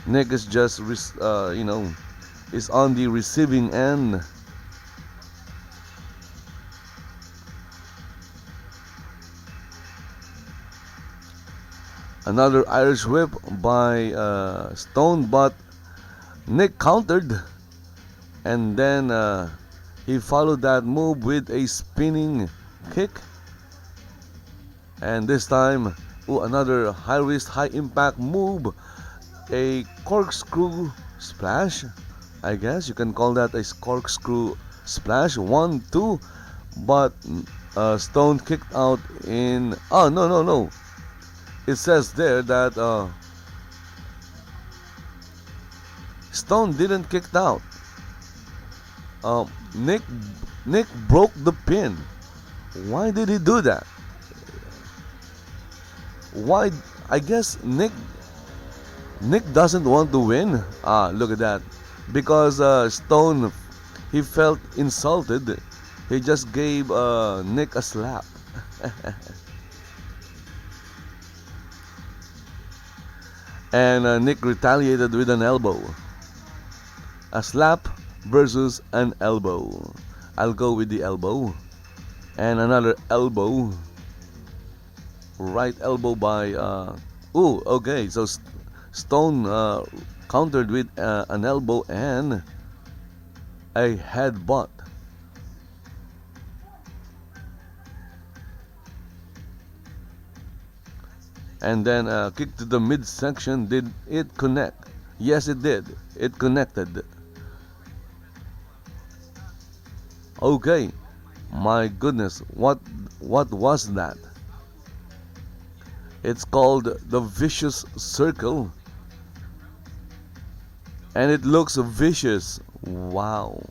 Nick is just is on the receiving end. Another Irish whip by Stone, but Nick countered, and then He followed that move with a spinning kick. And this time, another high risk, high impact move. A corkscrew splash. I guess you can call that a corkscrew splash. 1, 2. But Stone kicked out in. Oh, no. It says there that Stone didn't kick out. Nick broke the pin. Why did he do that? Why? I guess Nick doesn't want to win. Look at that. Because Stone, he felt insulted. He just gave Nick a slap. And Nick retaliated with an elbow. A slap versus an elbow. I'll go with the elbow. And another elbow. Right elbow by okay, so Stone countered with an elbow and a headbutt. And then kick to the midsection. Did it connect? Yes, it did. It connected. Okay, my goodness, what was that? It's called the vicious circle. And it looks vicious. Wow.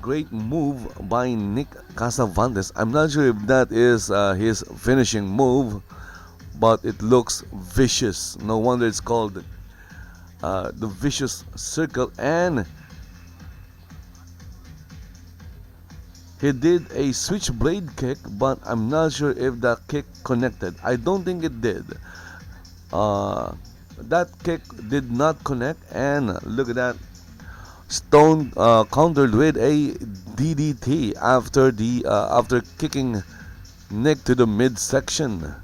Great move by Nick Casavantes. I'm not sure if that is his finishing move, but it looks vicious. No wonder it's called the vicious circle. And he did a switchblade kick, but I'm not sure if that kick connected. I don't think it did. That kick did not connect, and look at that. Stone countered with a DDT after kicking Nick to the midsection.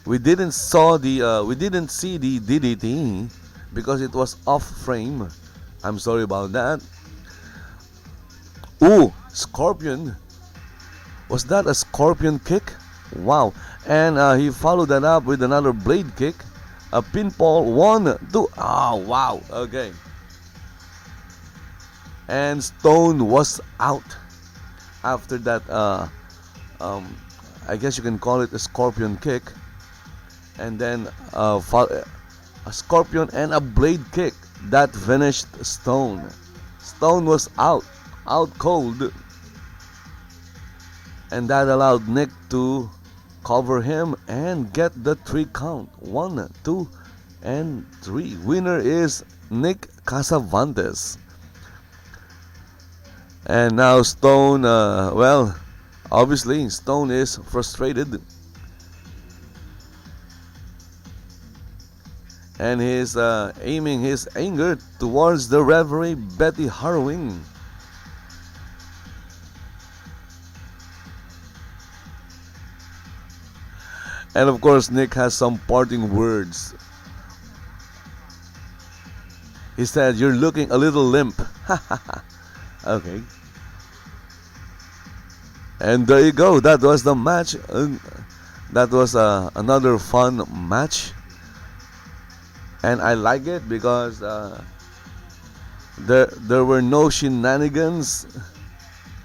We didn't see the DDT because it was off frame. I'm sorry about that. Scorpion. Was that a scorpion kick? Wow. And he followed that up with another blade kick. A pinfall. 1, 2. Oh, wow. Okay. And Stone was out after that. I guess you can call it a scorpion kick. And then a scorpion and a blade kick. That finished Stone. Stone was out cold, and that allowed Nick to cover him and get the 3 count. 1, 2, and 3. Winner is Nick Casavantes. And now Stone, obviously Stone is frustrated, and he's aiming his anger towards the referee Betty Harrowing. And of course, Nick has some parting words. He said, "You're looking a little limp." Okay. And there you go. That was the match. That was another fun match. And I like it because there were no shenanigans.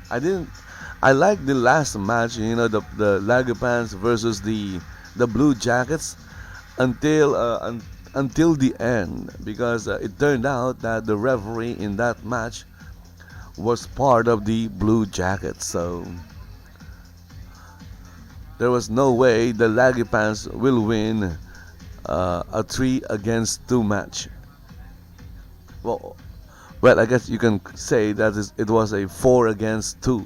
I like the last match, the Laggy Pants versus the Blue Jackets until the end, because it turned out that the referee in that match was part of the Blue Jackets, so there was no way the Laggy Pants will win a 3-against-2 match. Well, I guess you can say that it was a 4-against-2.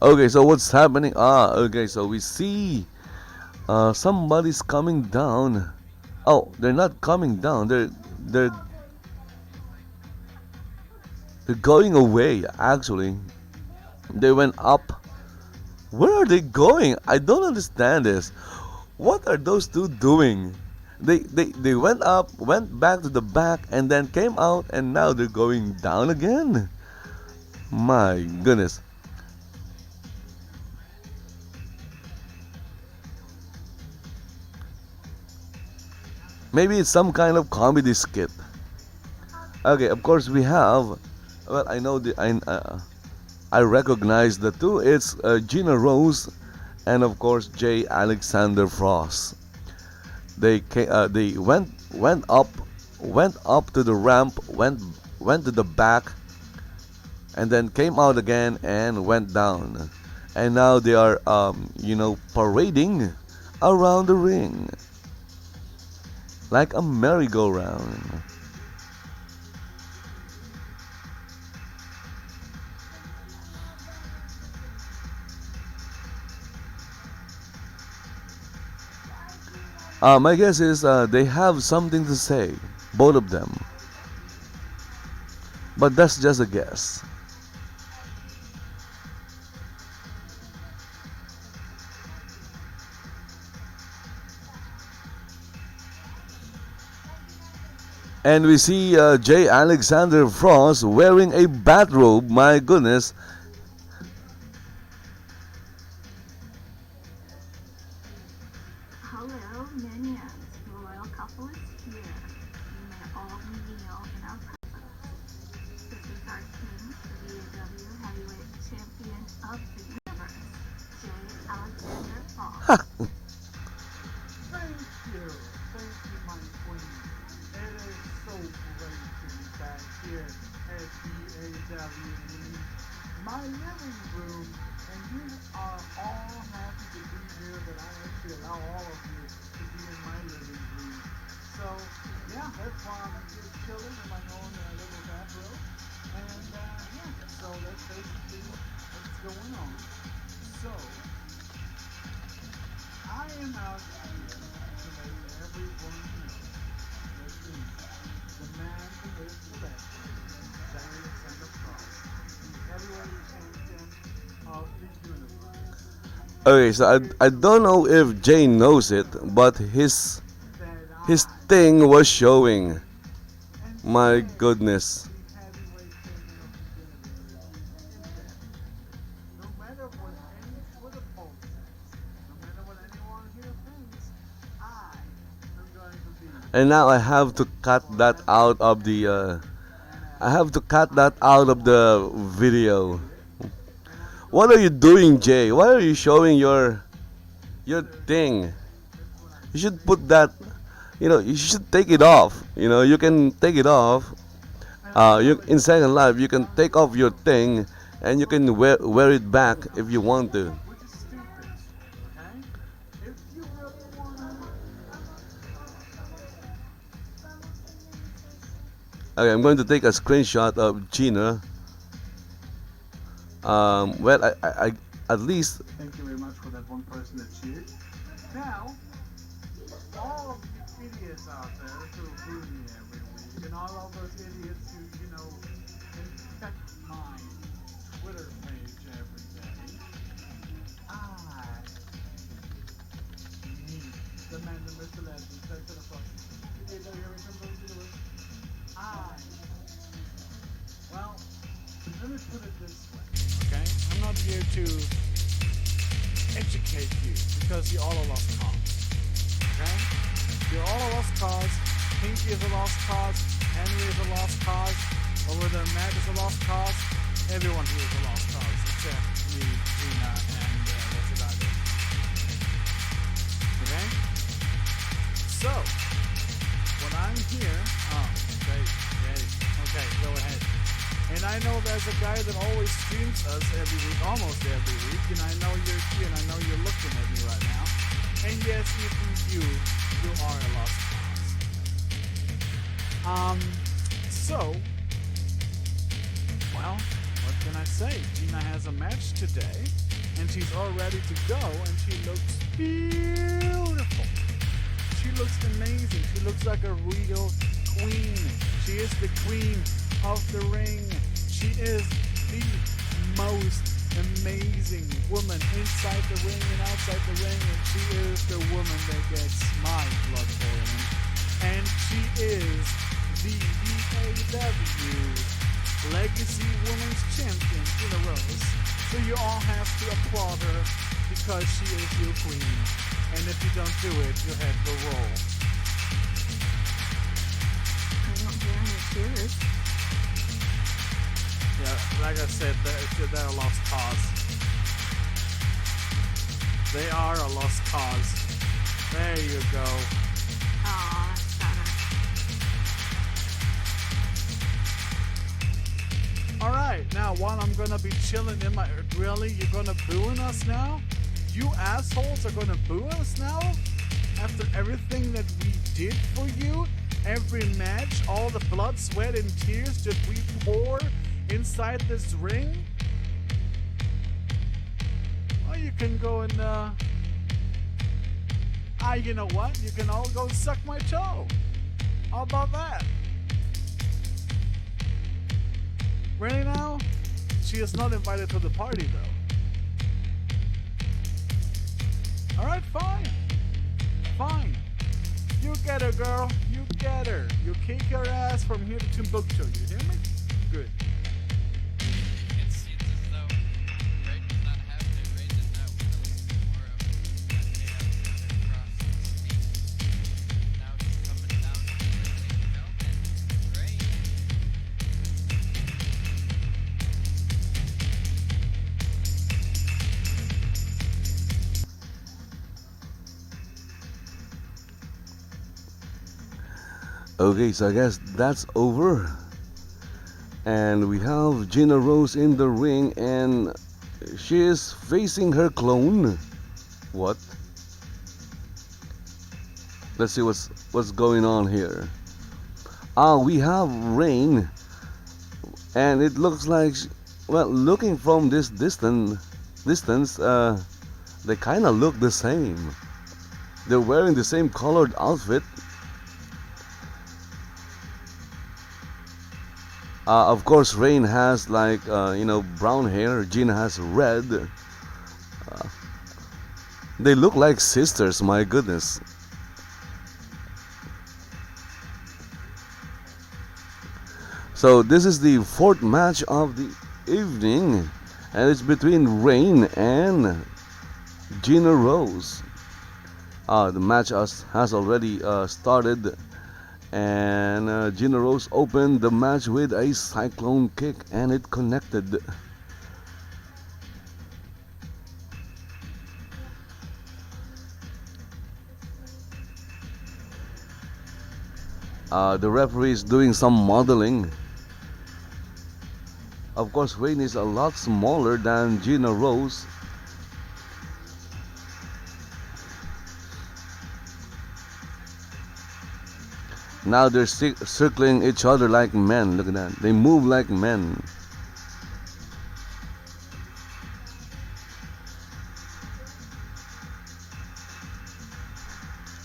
Okay, so what's happening? Okay, so we see somebody's coming down. Oh, they're not coming down. They're going away. Actually, they went up. Where are they going? I don't understand this. What are those two doing? They went up, went back to the back, and then came out, and now they're going down again. My goodness. Maybe it's some kind of comedy skit. Okay, of course we have. Well, I know I recognize the two. It's Gina Rose, and of course J. Alexander Frost. They went up to the ramp, went to the back, and then came out again and went down. And now they are parading around the ring like a merry-go-round. My guess is they have something to say, both of them. But that's just a guess. And we see J. Alexander Frost wearing a bathrobe. My goodness. Hello, minions. The royal couple is here. You may all kneel in our presence. This is our king, the VAW Heavyweight Champion of the Universe, J. Alexander Frost. Thank you, my queen. It is so great to be back here at VAW, my living room, and you are all happy to be here, but I actually allow all of you to be in my living room. So, yeah, that's why I'm just chilling in my own little bathrobe, and so that's basically what's going on. So, I am out here to make everyone know that the man who is the legend, J. Alexander Frost, the heavyweight champion of the universe. Okay, so I don't know if Jay knows it, but his thing was showing. My goodness. The heavyweight champion of the universe. No matter what any Twitter post says, no matter what anyone here thinks, I am going to be. And now I have to cut that out of the video. What are you doing, Jay? Why are you showing your thing? You should put that. You should take it off. You can take it off. In Second Life, you can take off your thing, and you can wear it back if you want to. Which is stupid, okay? If you really want to. Okay, I'm going to take a screenshot of Gina. Well, I at least. Thank you very much for that one person that cheered. Now, all of you idiots out there who boo me every week, and all of those idiots who, infect my Twitter page every day, I need the man, the myth, the legend, the to the fuck. Well, let me put it this way, okay? I'm not here to educate you because you're all a lost cause, okay? You're all a lost cause. Pinky is a lost cause. Henry is a lost cause. Or whether Matt is a lost cause. Everyone here is a lost cause except me, Gina, and what's about it. Okay? So, when I'm here, okay, go ahead. And I know there's a guy that always streams us every week, almost every week, and I know you're here, and I know you're looking at me right now. And yes, even you are a lost cause. So, well, what can I say? Gina has a match today, and she's all ready to go, and she looks beautiful. She looks amazing. She looks like a real queen. She is the queen of the ring. She is the most amazing woman inside the ring and outside the ring, and she is the woman that gets my blood boiling. And she is the VAW Legacy Women's Champion, Gina Rose. So you all have to applaud her because she is your queen. And if you don't do it, your head will roll. I don't hear any cheers. Yeah, like I said, they're a lost cause. They are a lost cause. There you go. Oh, that's better. Alright, now while I'm gonna be chilling in my... Really? You're gonna booing us now? You assholes are gonna boo us now? After everything that we did for you? Every match? All the blood, sweat, and tears that we pour inside this ring? Well, you can go and, you know what? You can all go suck my toe. How about that? Ready now? She is not invited to the party, though. Alright, fine. Fine. You get her, girl. You get her. You kick her ass from here to Timbuktu. You hear me? Good. It seems as though Rein does not have to. Rein does not want to listen more of that they have across the speak. Now he's coming down to the film and Rein. Okay, so I guess that's over. And we have Gina Rose in the ring, and she is facing her clone. What? Let's see what's going on here. We have Rein, and it looks like, well, looking from this distance, they kind of look the same. They're wearing the same colored outfit. Of course, Rein has like brown hair. Gina has red. They look like sisters. My goodness. So this is the fourth match of the evening, and it's between Rein and Gina Rose. The match has already started. And Gina Rose opened the match with a cyclone kick, and it connected. The referee is doing some modeling. Of course, Rein is a lot smaller than Gina Rose. Now they're circling each other like men. Look at that. They move like men.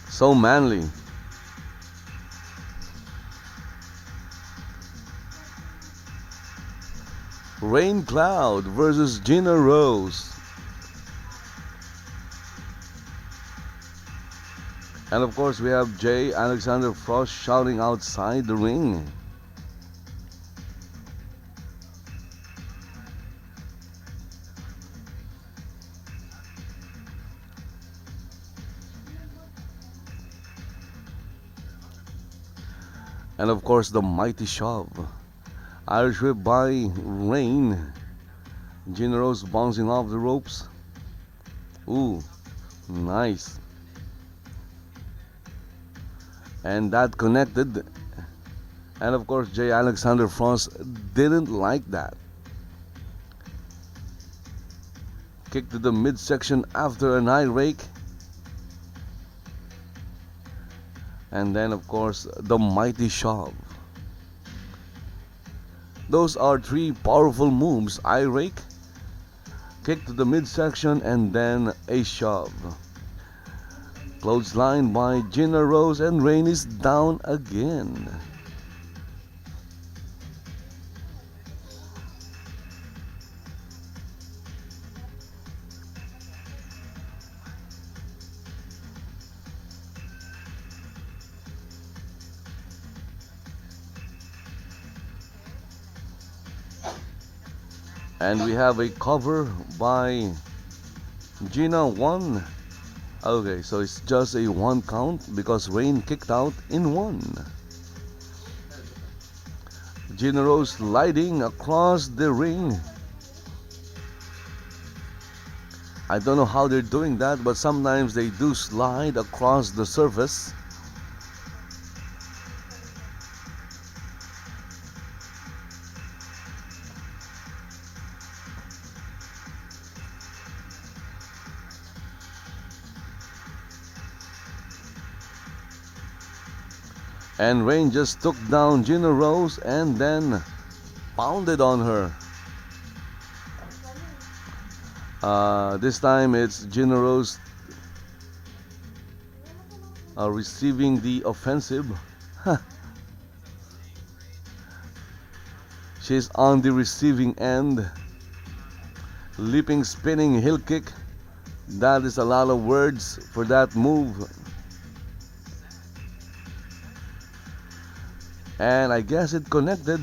So manly. Rain Cloud versus Gina Rose. And of course we have J. Alexander Frost shouting outside the ring. And of course the mighty shove. Irish whip by Rein. Gina Rose bouncing off the ropes. Ooh, nice. And that connected. And of course J. Alexander Frost didn't like that. Kick to the midsection after an eye rake. And then of course the mighty shove. Those are three powerful moves. Eye rake, kick to the midsection, and then a shove. Clothesline by Gina Rose, and Rein is down again. And we have a cover by Gina 1. Okay, so it's just a 1 count because Rein kicked out in 1. Gina Rose sliding across the ring. I don't know how they're doing that, but sometimes they do slide across the surface. And Rein just took down Gina Rose and then pounded on her. This time it's Gina Rose receiving the offensive. She's on the receiving end. Leaping, spinning, heel kick. That is a lot of words for that move. And I guess it connected.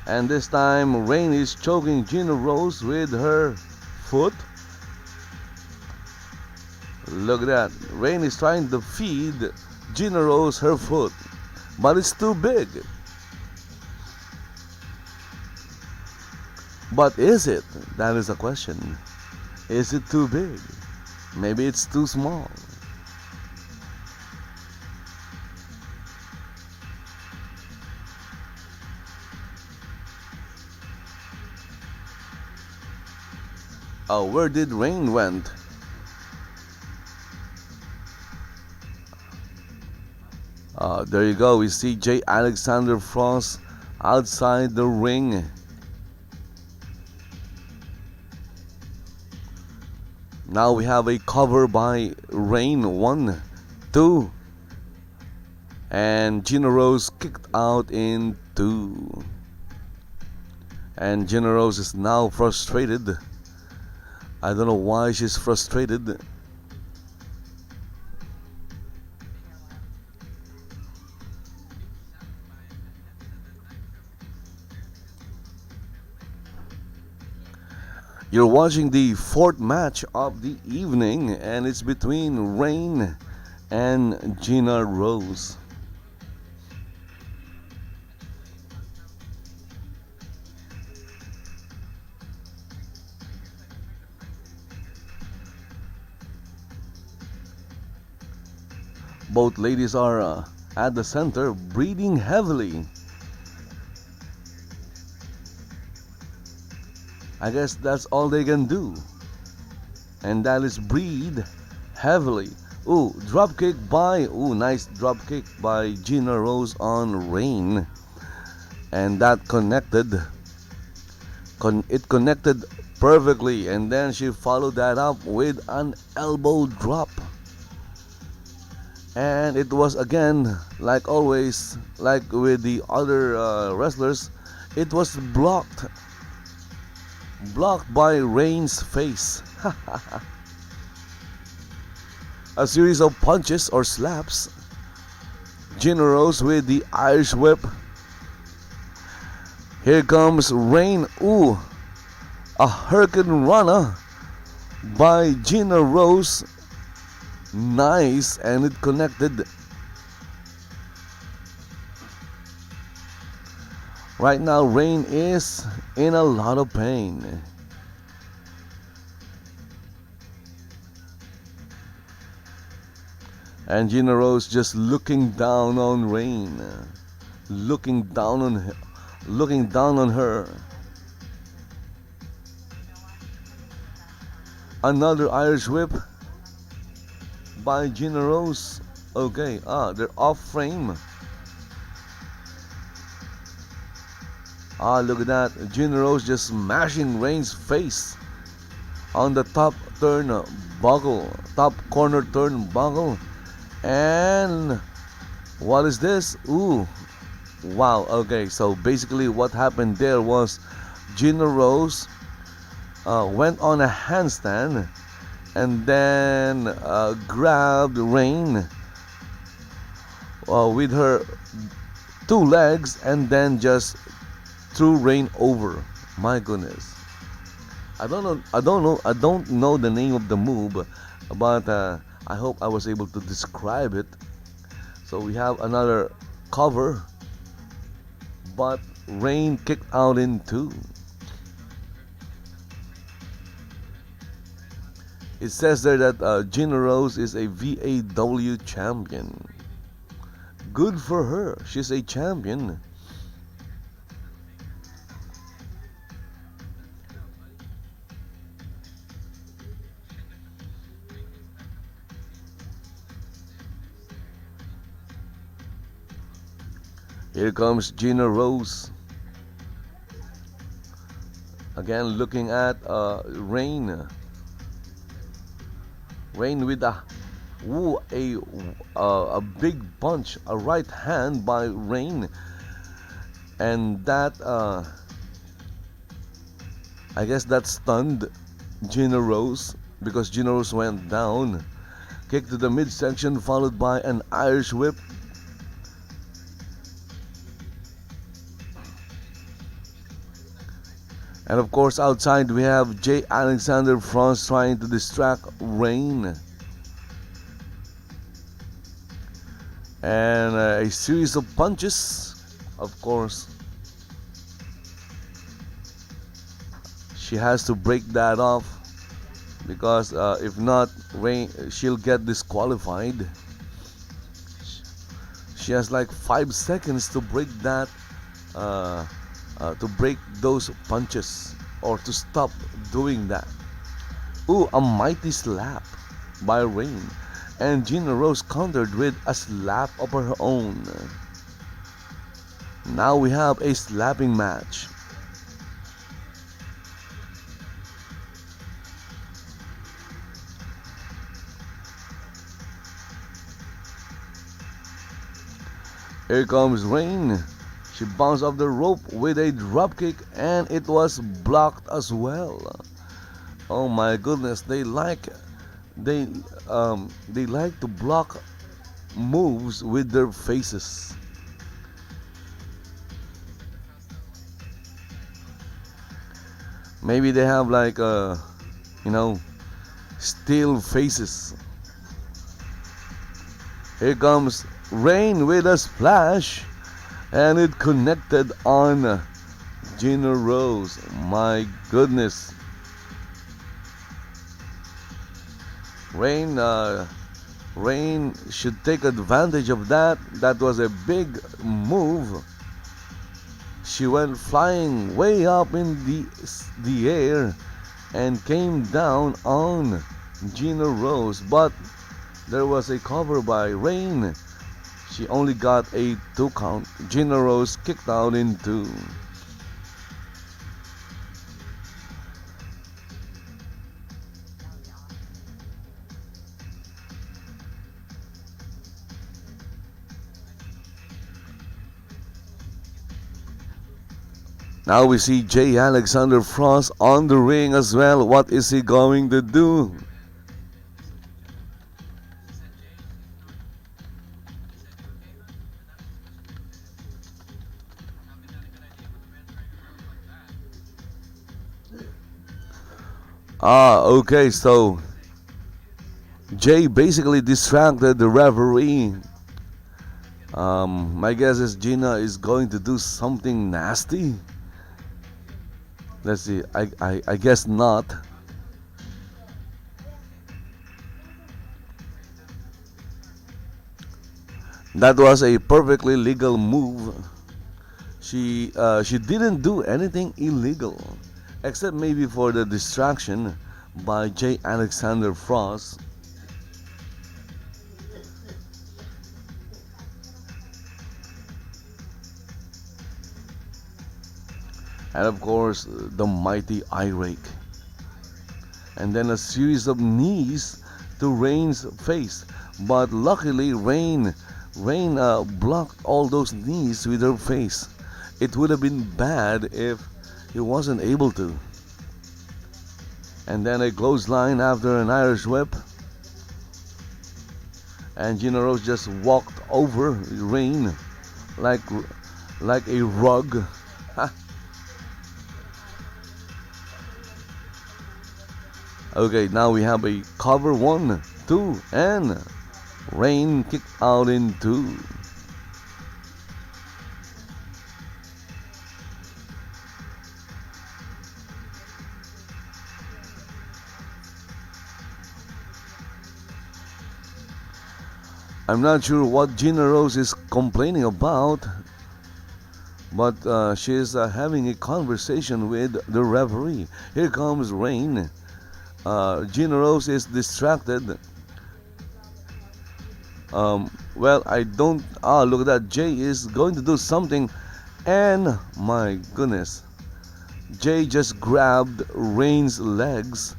And this time Rein is choking Gina Rose with her foot. Look at that. Rein is trying to feed Gina Rose her foot, but it's too big. But is it? That is a question. Is it too big? Maybe it's too small. Oh, where did Rein went? There you go. We see J. Alexander Frost outside the ring. Now we have a cover by Rein. 1, 2. And Gina Rose kicked out in 2. And Gina Rose is now frustrated. I don't know why she's frustrated. You're watching the 4th match of the evening, and it's between Rein and Gina Rose. Both ladies are at the center, breathing heavily. I guess that's all they can do. And that is breathe heavily. Ooh, drop kick by, nice drop kick by Gina Rose on Rein. And that connected. It connected perfectly. And then she followed that up with an elbow drop. And it was again, like always, like with the other wrestlers, it was blocked. Blocked by Rein's face. A series of punches or slaps. Gina Rose with the Irish whip. Here comes Rein. Ooh, a hurricane runner by Gina Rose. Nice, and it connected. Right now, Rein is in a lot of pain. And Gina Rose just looking down on Rein, looking down on her. Another Irish whip by Gina Rose. Okay, they're off frame. Look at that. Gina Rose just smashing Rein's face on the top corner turnbuckle. And what is this? Ooh, wow. Okay, so basically what happened there was Gina Rose went on a handstand and then grabbed Rein with her 2 legs and then just threw Rein over. My goodness. I don't know the name of the move, but I hope I was able to describe it. So we have another cover, but Rein kicked out in two. It says there that Gina Rose is a VAW champion. Good for her. She's a champion. Here comes Gina Rose. Again, looking at Rein. Rein with a big punch, a right hand by Rein, and that I guess that stunned Gina Rose because Gina Rose went down. Kick to the midsection followed by an Irish whip. And of course, outside we have J. Alexander Franz trying to distract Rein. And a series of punches, of course. She has to break that off because if not, Rein, she'll get disqualified. She has like 5 seconds to break that. To break those punches or to stop doing that. Ooh, a mighty slap by Rein, and Gina Rose countered with a slap of her own. Now we have a slapping match. Here comes Rein. She bounced off the rope with a dropkick and it was blocked as well. Oh my goodness, they like to block moves with their faces. Maybe they have like steel faces. Here comes Rein with a splash. And it connected on Gina Rose. My goodness. Rein should take advantage of that. That was a big move. She went flying way up in the air and came down on Gina Rose. But there was a cover by Rein. She only got a 2 count. Gina Rose kicked out in 2. Now we see J. Alexander Frost on the ring as well. What is he going to do? Okay, so Jay basically distracted the referee. My guess is Gina is going to do something nasty. Let's see, I guess not. That was a perfectly legal move. She didn't do anything illegal. Except maybe for the distraction by J. Alexander Frost. And of course, the mighty eye rake. And then a series of knees to Rein's face. But luckily, Rein blocked all those knees with her face. It would have been bad if he wasn't able to. And then a clothesline after an Irish whip. And Gina Rose just walked over Rein like a rug. Okay, now we have a cover 1, 2, and Rein kicked out in 2. I'm not sure what Gina Rose is complaining about, but she is having a conversation with the referee. Here comes Rein. Gina Rose is distracted. Well, I don't. Ah, look at that. Jay is going to do something, and my goodness, Jay just grabbed Rein's legs,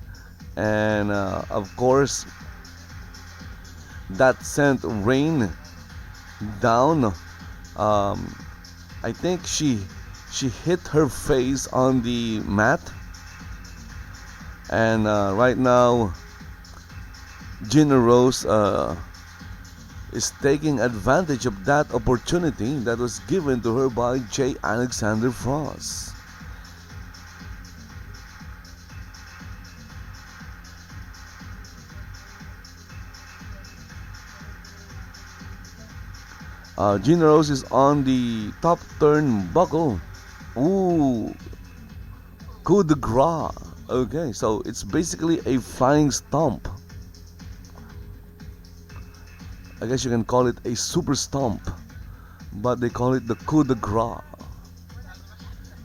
and of course, that sent Rein down. Um, I think she hit her face on the mat, and right now Gina Rose is taking advantage of that opportunity that was given to her by J. Alexander Frost. Gina Rose is on the top turnbuckle. Ooh, coup de grace. Okay, so it's basically a flying stomp. I guess you can call it a super stomp, but they call it the coup de grace.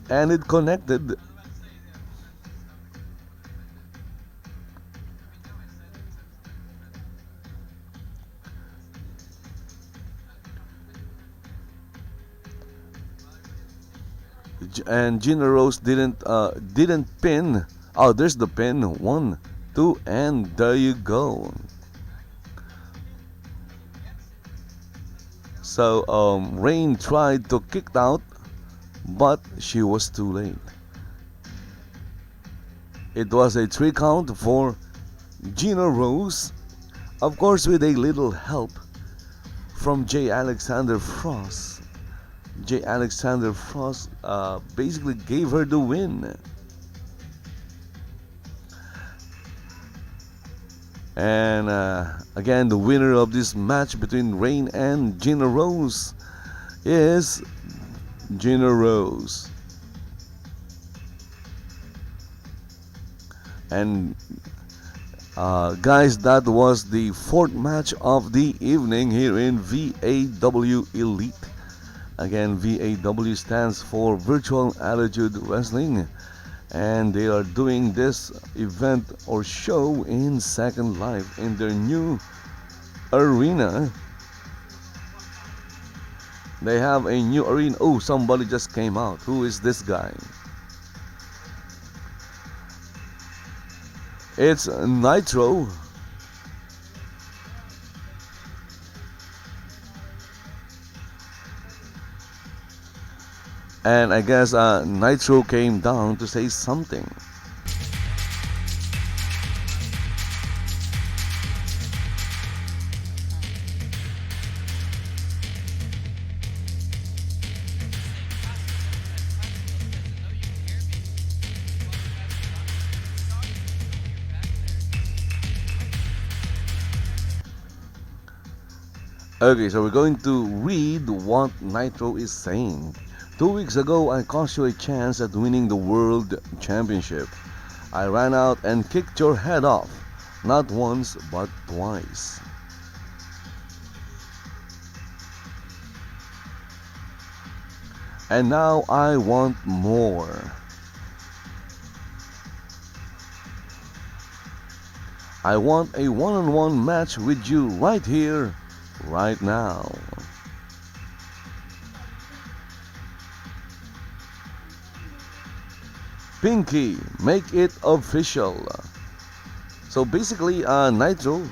And it connected. And Gina Rose didn't pin. Oh, there's the pin. 1, 2, and there you go. So Rein tried to kick out, but she was too late. It was a 3 count for Gina Rose, of course with a little help from J. Alexander Frost. J. Alexander Frost basically gave her the win. And again, the winner of this match between Rein and Gina Rose is Gina Rose. And guys, that was the 4th match of the evening here in VAW Elite. Again, VAW stands for Virtual Attitude Wrestling, and they are doing this event or show in Second Life in their new arena. They have a new arena. Oh, somebody just came out. Who is this guy? It's Nitro. And I guess Nitro came down to say something. Okay, so we're going to read what Nitro is saying. 2 weeks ago, I cost you a chance at winning the World Championship. I ran out and kicked your head off, not once, but twice. And now I want more. I want a one-on-one match with you right here, right now. Pinky, make it official. So basically, Nitro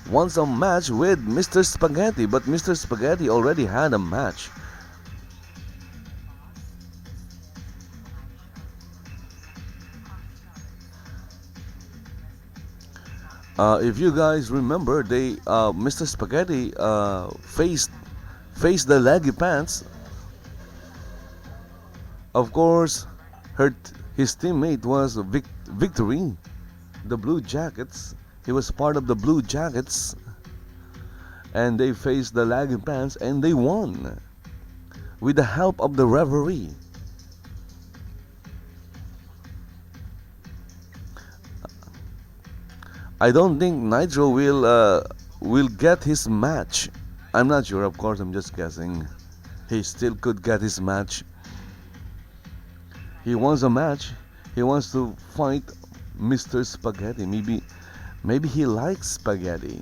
wants a match with Mr. Spaghetti, but Mr. Spaghetti already had a match. If you guys remember, Mr. Spaghetti faced the leggy pants. Of course, his teammate was Victory, the Blue Jackets. He was part of the Blue Jackets, and they faced the Lagging Pants, and they won with the help of the referee. I don't think Nitro will get his match. I'm not sure, of course. I'm just guessing. He still could get his match. He wants a match. He wants to fight Mr. Spaghetti. Maybe he likes spaghetti,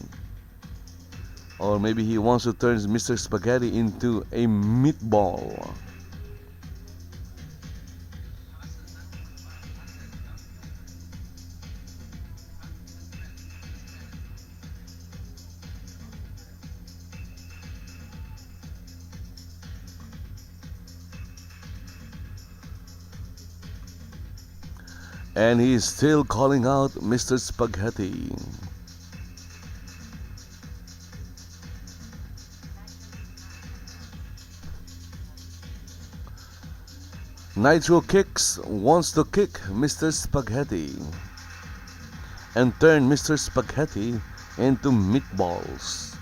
or maybe he wants to turn Mr. Spaghetti into a meatball. And he is still calling out Mr. Spaghetti. Nitro Kicks wants to kick Mr. Spaghetti and turn Mr. Spaghetti into meatballs.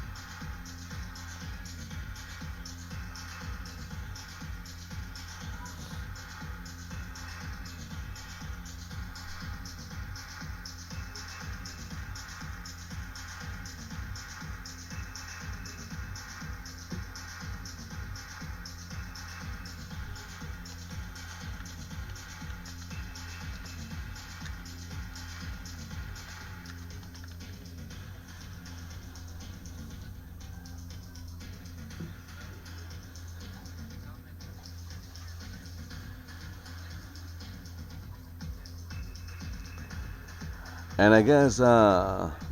And I guess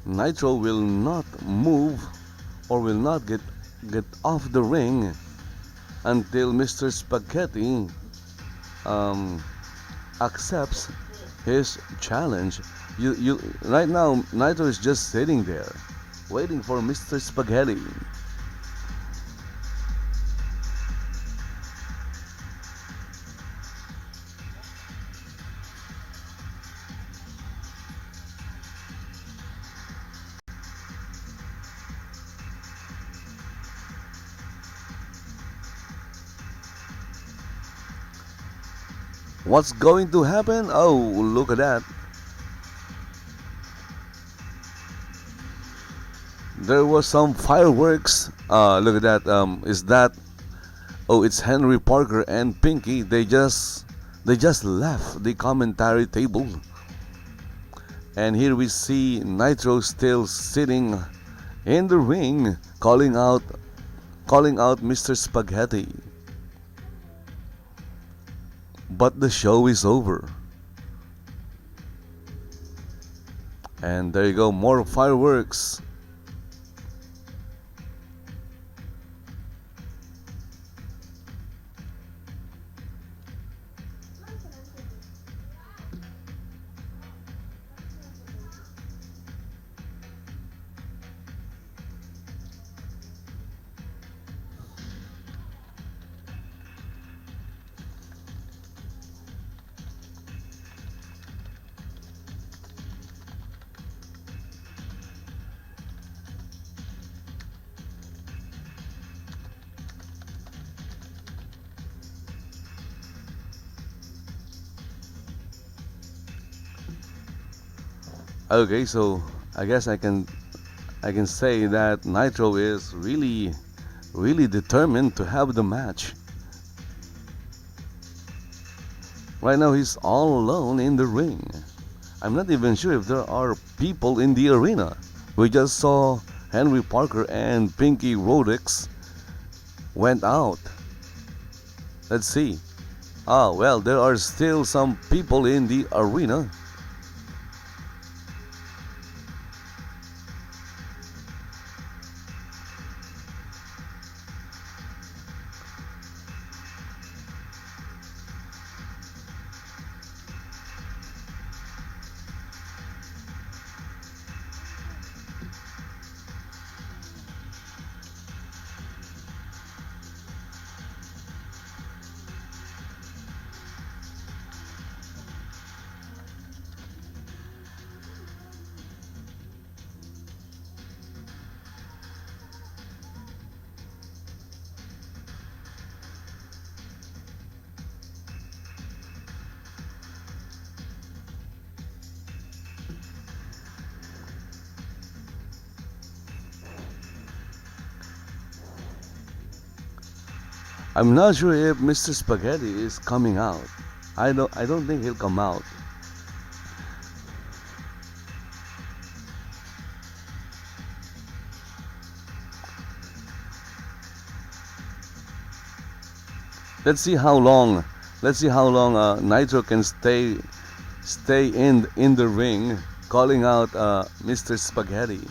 Nitro will not move or will not get off the ring until Mr. Spaghetti accepts his challenge. You right now Nitro is just sitting there waiting for Mr. Spaghetti. What's going to happen? Oh, look at that. There was some fireworks. Look at that. Is that? Oh, it's Henry Parker and Pinky. They just left the commentary table. And here we see Nitro still sitting in the ring, calling out Mr. Spaghetti. But the show is over. And there you go, more fireworks. Okay, so I guess I can say that Nitro is really determined to have the match. Right now he's all alone in the ring. I'm not even sure if there are people in the arena. We just saw Henry Parker and Pinky Rhodex went out. Let's see. Well, there are still some people in the arena. I'm not sure if Mr. Spaghetti is coming out. I don't think he'll come out. Let's see how long. Let's see how long Nitro can stay in the ring, calling out Mr. Spaghetti.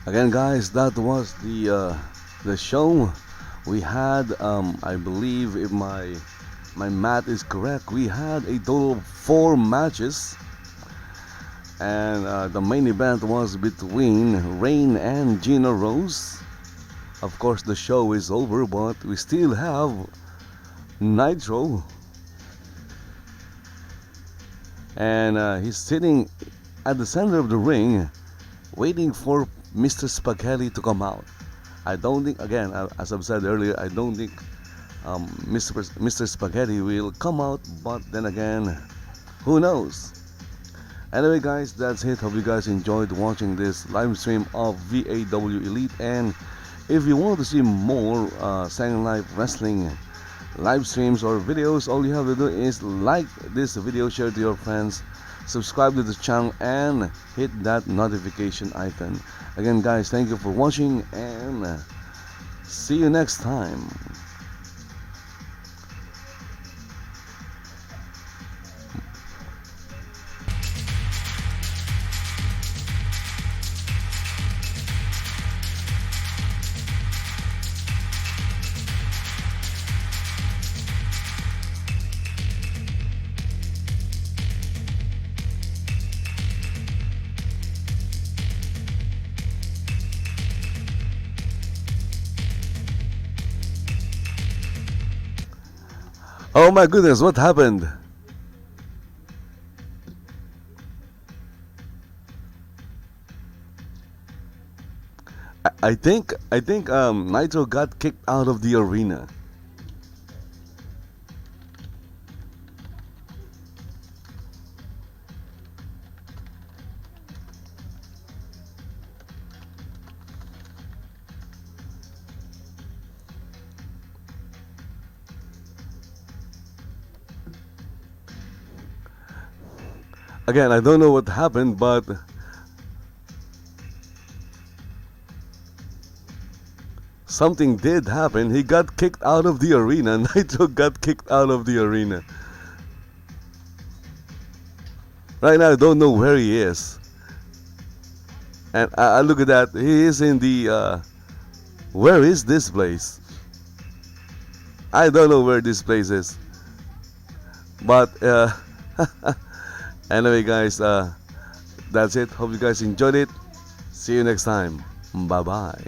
Again, guys, that was the show. We had, I believe, if my math is correct, we had a total of 4 matches, and the main event was between Rein and Gina Rose. Of course, the show is over, but we still have Nitro, and he's sitting at the center of the ring, waiting for Mr. Spaghetti to come out. I don't think, again, as I've said earlier, I don't think Mr. Spaghetti will come out, but then again, who knows? Anyway, guys, that's it. Hope you guys enjoyed watching this live stream of VAW Elite, and if you want to see more Second Life Wrestling live streams or videos, all you have to do is like this video, share to your friends, subscribe to the channel, and hit that notification icon. Again, guys, thank you for watching, and see you next time. Oh my goodness, what happened? I think Nitro got kicked out of the arena. Again, I don't know what happened, but something did happen. He got kicked out of the arena. Nitro got kicked out of the arena. Right now, I don't know where he is. And look at that. He is in the. Where is this place? I don't know where this place is. But anyway, guys, that's it. Hope you guys enjoyed it. See you next time. Bye bye.